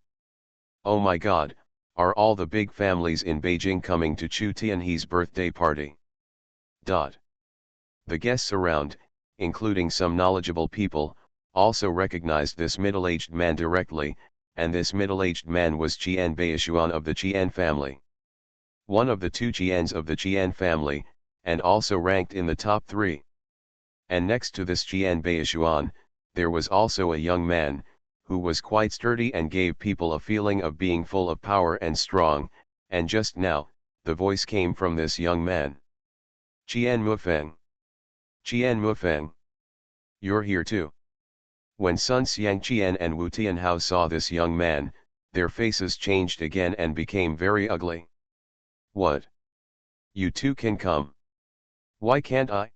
Oh my god, are all the big families in Beijing coming to Chu Tianhe's birthday party? The guests around, including some knowledgeable people, also recognized this middle-aged man directly, and this middle-aged man was Jian Baishuan of the Jian family. One of the two Jians of the Jian family, and also ranked in the top 3. And next to this Jian Baishuan, there was also a young man, who was quite sturdy and gave people a feeling of being full of power and strong, and just now, the voice came from this young man. Jian Mufeng. Jian Mufeng. You're here too. When Sun Xiangqian and Wu Tianhao saw this young man, their faces changed again and became very ugly. What? You two can come. Why can't I?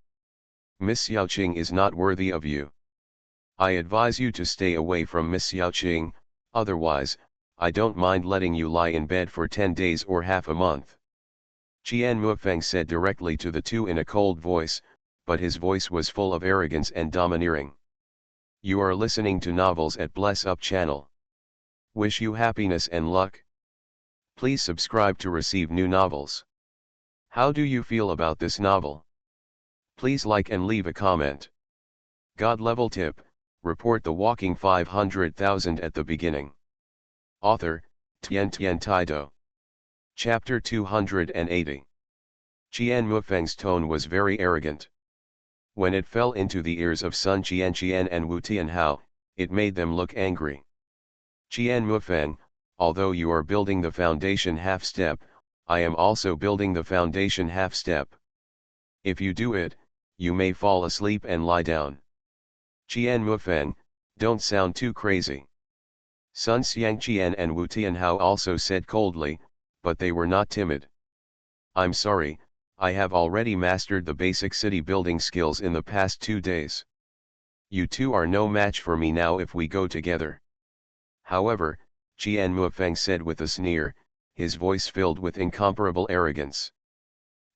Miss Xiaoqing is not worthy of you. I advise you to stay away from Miss Xiaoqing, otherwise, I don't mind letting you lie in bed for 10 days or half a month. Jian Mufeng said directly to the two in a cold voice, but his voice was full of arrogance and domineering. You are listening to novels at Bless Up channel. Wish you happiness and luck. Please subscribe to receive new novels. How do you feel about this novel? Please like and leave a comment. God level tip, report the walking 500,000 at the beginning. Author, Tian Taido. Chapter 280. Jian Mufeng's tone was very arrogant. When it fell into the ears of Sun Qianqian and Wu Tianhao, it made them look angry. Jian Mufeng, although you are building the foundation half step, I am also building the foundation half step. If you do it, you may fall asleep and lie down. Qian Mufeng, don't sound too crazy. Sun Xiangqian and Wu Tianhao also said coldly, but they were not timid. I'm sorry, I have already mastered the basic city building skills in the past 2 days. You two are no match for me now if we go together. However, Qian Mufeng said with a sneer, his voice filled with incomparable arrogance.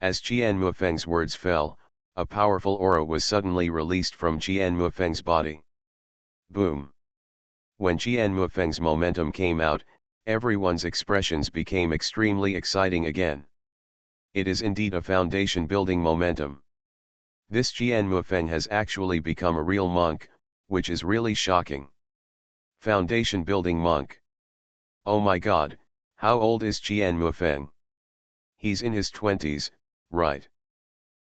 As Qian Mufeng's words fell, a powerful aura was suddenly released from Qian Mufeng's body. Boom! When Qian Mufeng's momentum came out, everyone's expressions became extremely exciting again. It is indeed a foundation building momentum. This Qian Mufeng has actually become a real monk, which is really shocking. Foundation building monk. Oh my god, how old is Qian Mufeng? He's in his 20s, right?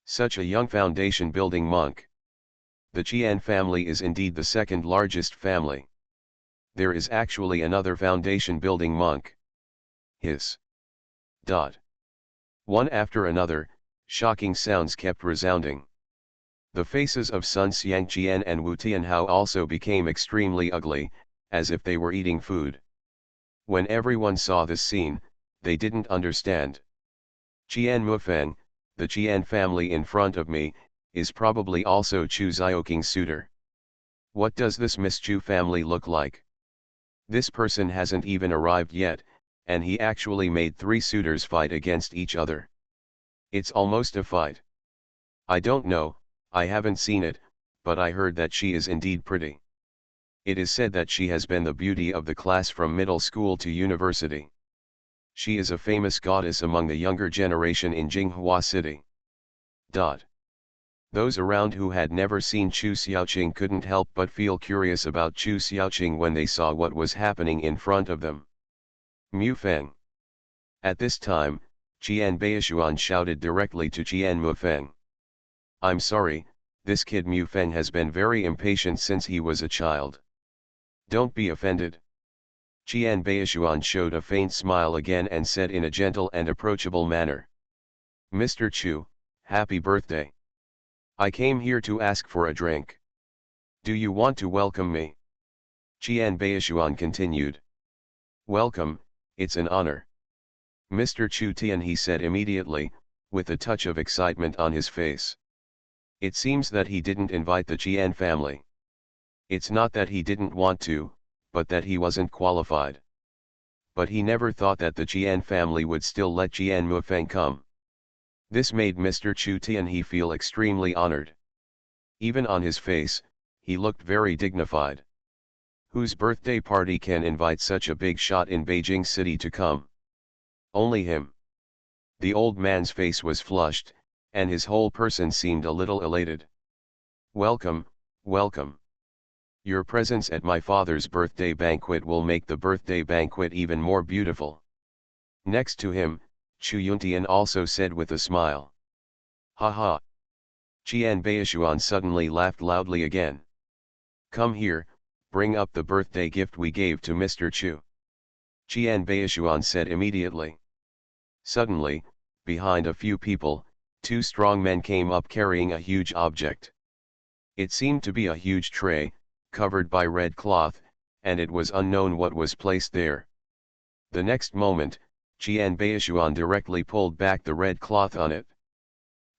Such a young foundation building monk. The Qian family is indeed the second largest family. There is actually another foundation building monk. Hiss. Dot. One after another, shocking sounds kept resounding. The faces of Sun Xiangqian and Wu Tianhao also became extremely ugly, as if they were eating food. When everyone saw this scene, they didn't understand. Qian Mufeng, the Qian family in front of me, is probably also Chu Xiaoking's suitor. What does this Miss Chu family look like? This person hasn't even arrived yet, and he actually made 3 suitors fight against each other. It's almost a fight. I don't know, I haven't seen it, but I heard that she is indeed pretty. It is said that she has been the beauty of the class from middle school to university. She is a famous goddess among the younger generation in Jinghua City. Those around who had never seen Chu Xiaoqing couldn't help but feel curious about Chu Xiaoqing when they saw what was happening in front of them. Mufeng. At this time, Qian Baishuan shouted directly to Qian Mufeng. I'm sorry, this kid Mufeng has been very impatient since he was a child. Don't be offended. Qian Baishuan showed a faint smile again and said in a gentle and approachable manner. Mr. Chu, happy birthday. I came here to ask for a drink. Do you want to welcome me? Qian Baishuan continued. Welcome, it's an honor. Mr. Chu Tian, he said immediately, with a touch of excitement on his face. It seems that he didn't invite the Qian family. It's not that he didn't want to, but that he wasn't qualified. But he never thought that the Qian family would still let Qian Mufeng come. This made Mr. Chu Tian he feel extremely honored. Even on his face, he looked very dignified. Whose birthday party can invite such a big shot in Beijing City to come? Only him. The old man's face was flushed, and his whole person seemed a little elated. Welcome, welcome. Your presence at my father's birthday banquet will make the birthday banquet even more beautiful. Next to him, Chu Yuntian also said with a smile. Ha ha. Qian Baishuan suddenly laughed loudly again. Come here, bring up the birthday gift we gave to Mr. Chu. Qian Baishuan said immediately. Suddenly, behind a few people, 2 strong men came up carrying a huge object. It seemed to be a huge tray, covered by red cloth, and it was unknown what was placed there. The next moment, Qian Baishuan directly pulled back the red cloth on it.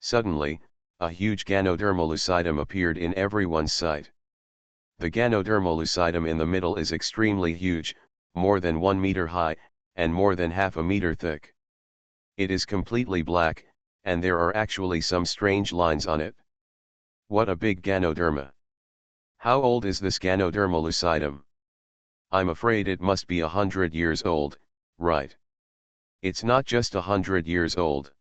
Suddenly, a huge ganodermal lucidum appeared in everyone's sight. The ganodermal lucidum in the middle is extremely huge, more than 1 meter high, and more than half a meter thick. It is completely black, and there are actually some strange lines on it. What a big ganoderma! How old is this ganodermal lucidum? I'm afraid it must be 100 years old, right? It's not just 100 years old.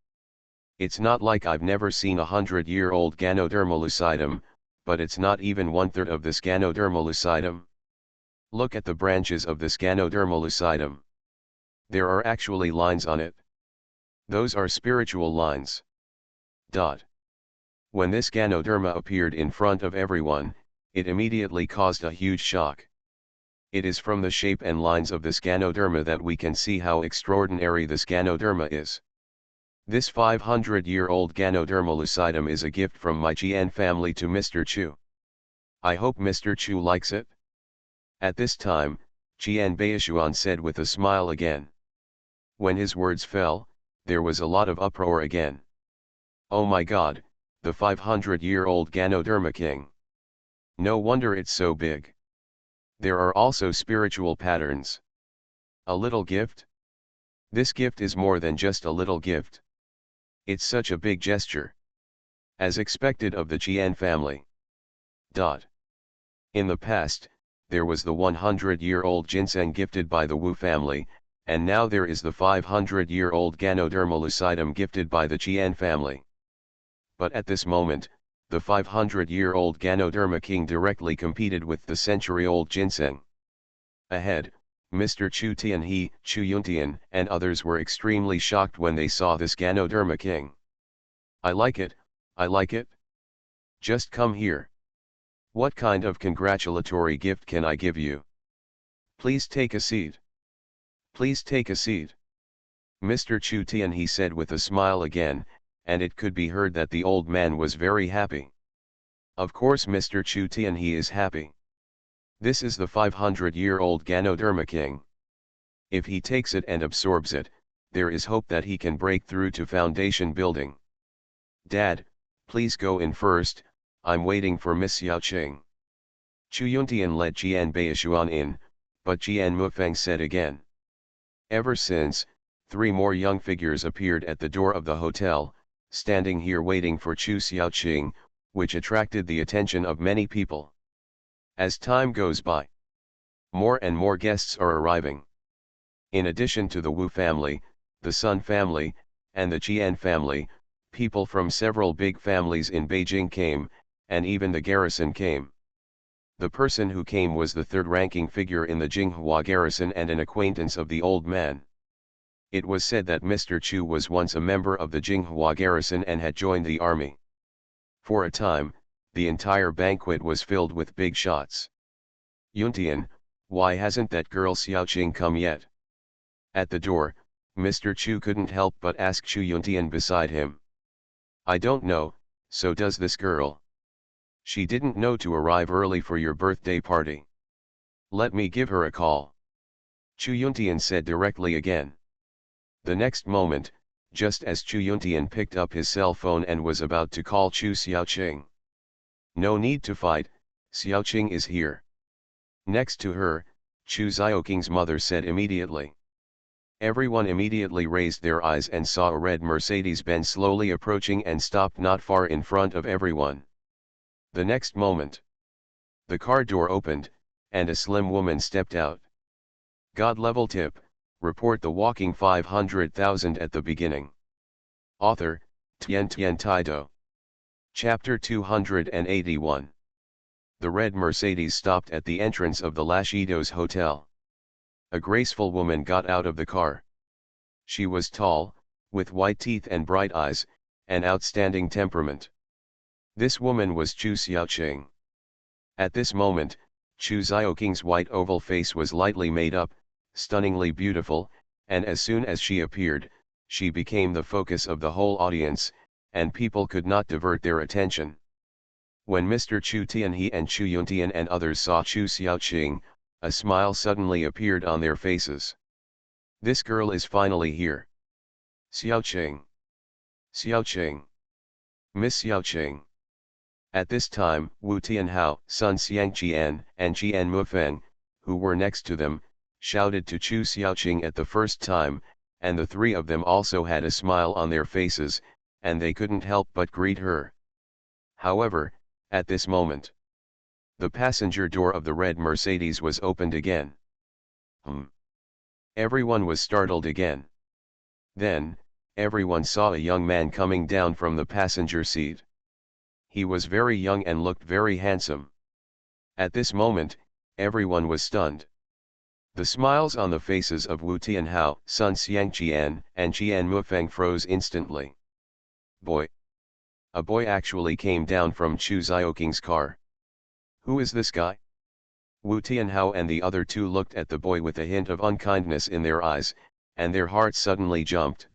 It's not like I've never seen 100-year-old ganodermal lucidum, but it's not even 1/3 of this ganodermal lucidum. Look at the branches of this ganodermal lucidum. There are actually lines on it. Those are spiritual lines. When this ganoderma appeared in front of everyone, it immediately caused a huge shock. It is from the shape and lines of this Ganoderma that we can see how extraordinary this Ganoderma is. This 500-year-old Ganoderma lucidum is a gift from my Jian family to Mr. Chu. I hope Mr. Chu likes it. At this time, Jian Baishuan said with a smile again. When his words fell, there was a lot of uproar again. Oh my God, the 500-year-old Ganoderma king. No wonder it's so big. There are also spiritual patterns. A little gift? This gift is more than just a little gift. It's such a big gesture. As expected of the Jian family. In the past, there was the 100-year-old ginseng gifted by the Wu family, and now there is the 500-year-old Ganoderma lucidum gifted by the Jian family. But at this moment, the 500-year-old Ganoderma king directly competed with the century-old ginseng. Ahead, Mr. Chu Tianhe, Chu Yuntian, and others were extremely shocked when they saw this Ganoderma king. I like it, I like it. Just come here. What kind of congratulatory gift can I give you? Please take a seat. Please take a seat. Mr. Chu Tianhe said with a smile again, and it could be heard that the old man was very happy. Of course Mr. Chu Tianhe is happy. This is the 500-year-old Ganoderma king. If he takes it and absorbs it, there is hope that he can break through to foundation building. Dad, please go in first, I'm waiting for Miss Xiaoqing. Chu Yuntian let Jian Baishuan in, but Jian Mufeng said again. Ever since, 3 more young figures appeared at the door of the hotel, standing here waiting for Chu Xiaoqing, which attracted the attention of many people. As time goes by, more and more guests are arriving. In addition to the Wu family, the Sun family, and the Jian family, people from several big families in Beijing came, and even the garrison came. The person who came was the third-ranking figure in the Jinghua garrison and an acquaintance of the old man. It was said that Mr. Chu was once a member of the Jinghua garrison and had joined the army. For a time, the entire banquet was filled with big shots. Yuntian, why hasn't that girl Xiaoqing come yet? At the door, Mr. Chu couldn't help but ask Chu Yuntian beside him. I don't know, so does this girl. She didn't know to arrive early for your birthday party. Let me give her a call. Chu Yuntian said directly again. The next moment, just as Chu Yuntian picked up his cell phone and was about to call Chu Xiaoqing. No need to fight, Xiaoqing is here. Next to her, Chu Xiaoqing's mother said immediately. Everyone immediately raised their eyes and saw a red Mercedes-Benz slowly approaching and stopped not far in front of everyone. The next moment, the car door opened, and a slim woman stepped out. God-level tip, report the walking 500,000 at the beginning. Author, Tian Tian Taido. Chapter 281. The red Mercedes stopped at the entrance of the Lashido's hotel. A graceful woman got out of the car. She was tall, with white teeth and bright eyes, and outstanding temperament. This woman was Chu Xiaoqing. At this moment, Chu Xiaoqing's white oval face was lightly made up, stunningly beautiful, and as soon as she appeared, she became the focus of the whole audience, and people could not divert their attention. When Mr. Chu Tianhe and Chu Yuntian and others saw Chu Xiaoqing, a smile suddenly appeared on their faces. This girl is finally here. Xiaoqing. Xiaoqing. Miss Xiaoqing. At this time, Wu Tianhao, Sun Xiangqian, and Jian Mufeng, who were next to them, shouted to Chu Xiaoqing at the first time, and the 3 of them also had a smile on their faces, and they couldn't help but greet her. However, at this moment, the passenger door of the red Mercedes was opened again. Everyone was startled again. Then, everyone saw a young man coming down from the passenger seat. He was very young and looked very handsome. At this moment, everyone was stunned. The smiles on the faces of Wu Tianhao, Sun Xiangqian, and Jian Mufeng froze instantly. Boy! A boy actually came down from Chu Xiaoqing's car. Who is this guy? Wu Tianhao and the other two looked at the boy with a hint of unkindness in their eyes, and their hearts suddenly jumped.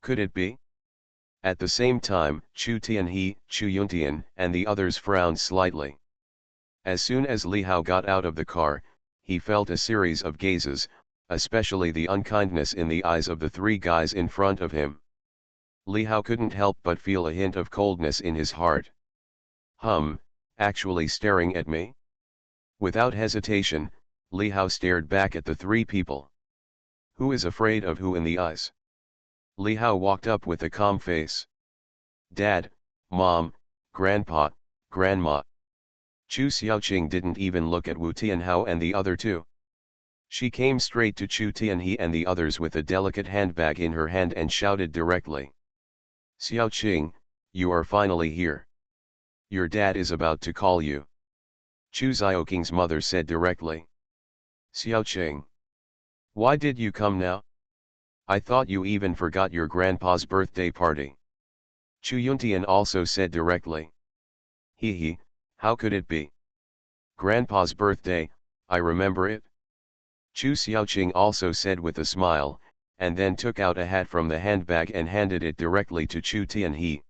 Could it be? At the same time, Chu Tianhe, Chu Yuntian, and the others frowned slightly. As soon as Li Hao got out of the car, he felt a series of gazes, especially the unkindness in the eyes of the three guys in front of him. Li Hao couldn't help but feel a hint of coldness in his heart. Actually staring at me? Without hesitation, Li Hao stared back at the three people. Who is afraid of who in the eyes? Li Hao walked up with a calm face. Dad, Mom, Grandpa, Grandma. Chu Xiaoqing didn't even look at Wu Tianhao and the other two. She came straight to Chu Tianhe and the others with a delicate handbag in her hand and shouted directly. Xiaoqing, you are finally here. Your dad is about to call you. Chu Xiaoqing's mother said directly. Xiaoqing. Why did you come now? I thought you even forgot your grandpa's birthday party. Chu Yuntian also said directly. Hee, how could it be? Grandpa's birthday, I remember it. Chu Xiaoqing also said with a smile, and then took out a hat from the handbag and handed it directly to Chu Tianhe.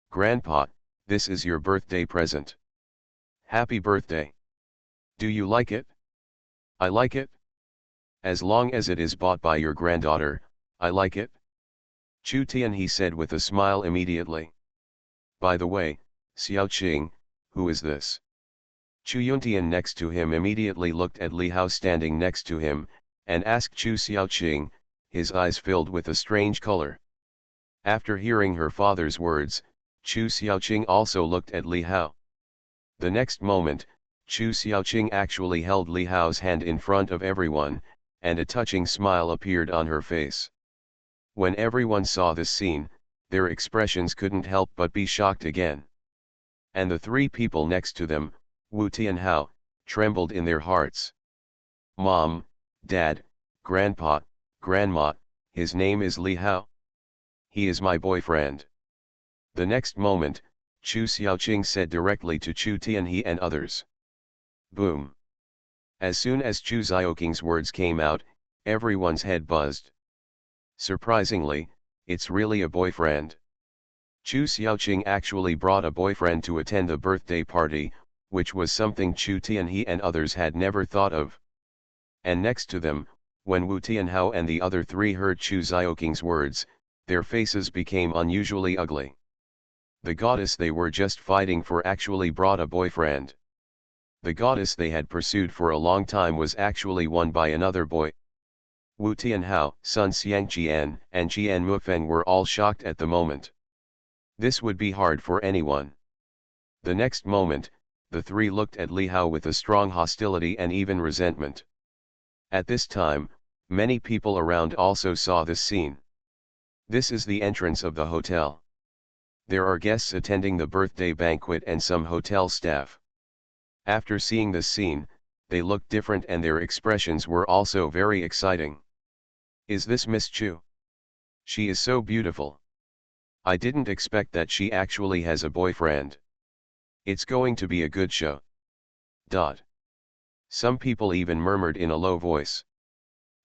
Grandpa, this is your birthday present. Happy birthday. Do you like it? I like it. As long as it is bought by your granddaughter, I like it. Chu Tianhe said with a smile immediately. By the way, Xiaoqing, who is this? Chu Yuntian next to him immediately looked at Li Hao standing next to him, and asked Chu Xiaoqing, his eyes filled with a strange color. After hearing her father's words, Chu Xiaoqing also looked at Li Hao. The next moment, Chu Xiaoqing actually held Li Hao's hand in front of everyone, and a touching smile appeared on her face. When everyone saw this scene, their expressions couldn't help but be shocked again. And the three people next to them, Wu Tianhao, trembled in their hearts. Mom, Dad, Grandpa, Grandma, his name is Li Hao. He is my boyfriend. The next moment, Chu Xiaoqing said directly to Chu Tianhe and others. Boom. As soon as Chu Xiaoqing's words came out, everyone's head buzzed. Surprisingly, it's really a boyfriend. Chu Xiaoqing actually brought a boyfriend to attend the birthday party, which was something Chu Tianhe and others had never thought of. And next to them, when Wu Tianhao and the other three heard Chu Xiaoqing's words, their faces became unusually ugly. The goddess they were just fighting for actually brought a boyfriend. The goddess they had pursued for a long time was actually won by another boy. Wu Tianhao, Sun Xiangqian, and Qian Mufeng were all shocked at the moment. This would be hard for anyone. The next moment, the three looked at Li Hao with a strong hostility and even resentment. At this time, many people around also saw this scene. This is the entrance of the hotel. There are guests attending the birthday banquet and some hotel staff. After seeing this scene, they looked different and their expressions were also very exciting. Is this Miss Chu? She is so beautiful. I didn't expect that she actually has a boyfriend. It's going to be a good show. Some people even murmured in a low voice.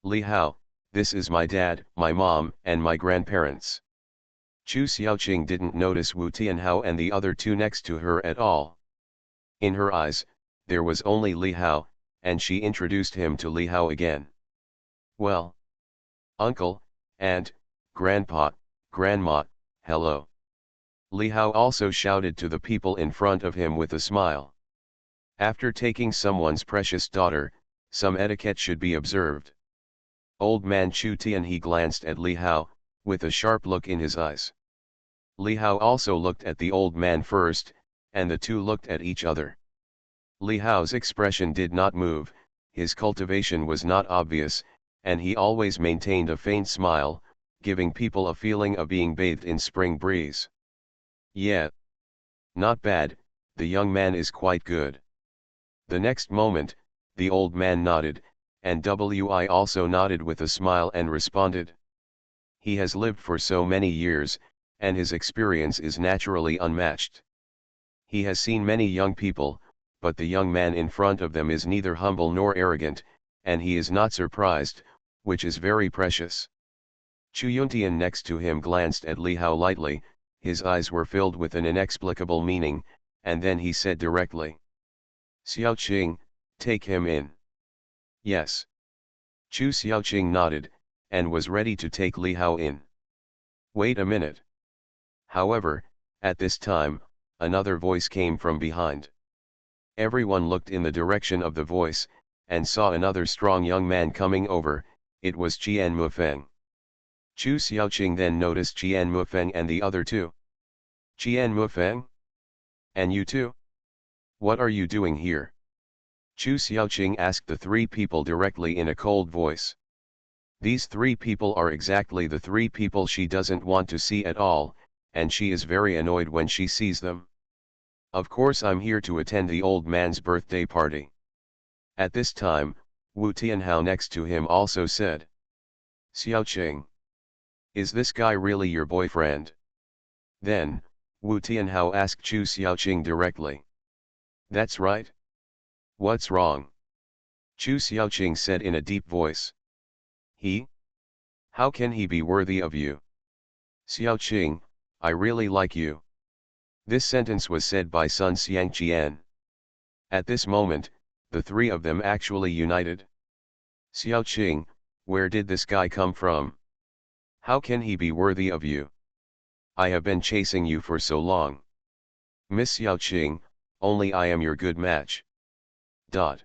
Li Hao, this is my dad, my mom, and my grandparents. Chu Xiaoqing didn't notice Wu Tianhao and the other two next to her at all. In her eyes, there was only Li Hao, and she introduced him to Li Hao again. Well, uncle, aunt, grandpa, grandma, hello. Li Hao also shouted to the people in front of him with a smile. After taking someone's precious daughter, some etiquette should be observed. Old man Chu Tianhe glanced at Li Hao, with a sharp look in his eyes. Li Hao also looked at the old man first, and the two looked at each other. Li Hao's expression did not move, his cultivation was not obvious, and he always maintained a faint smile, giving people a feeling of being bathed in spring breeze. Yeah. Not bad, the young man is quite good. The next moment, the old man nodded, and Wi also nodded with a smile and responded. He has lived for so many years, and his experience is naturally unmatched. He has seen many young people, but the young man in front of them is neither humble nor arrogant, and he is not surprised, which is very precious. Chu Yuntian next to him glanced at Li Hao lightly, his eyes were filled with an inexplicable meaning, and then he said directly. Xiaoqing, take him in. Yes. Chu Xiaoqing nodded, and was ready to take Li Hao in. Wait a minute. However, at this time, another voice came from behind. Everyone looked in the direction of the voice, and saw another strong young man coming over. It was Qian Mufeng. Chu Xiaoqing then noticed Qian Mufeng and the other two. Qian Mufeng? And you too? What are you doing here? Chu Xiaoqing asked the three people directly in a cold voice. These three people are exactly the three people she doesn't want to see at all, and she is very annoyed when she sees them. Of course I'm here to attend the old man's birthday party. At this time, Wu Tianhao next to him also said. Xiaoqing. Is this guy really your boyfriend? Then, Wu Tianhao asked Chu Xiaoqing directly. That's right. What's wrong? Chu Xiaoqing said in a deep voice. He? How can he be worthy of you? Xiaoqing, I really like you. This sentence was said by Sun Xiangqian. At this moment, the three of them actually united. Xiaoqing, where did this guy come from? How can he be worthy of you? I have been chasing you for so long. Miss Xiaoqing, only I am your good match. Dot.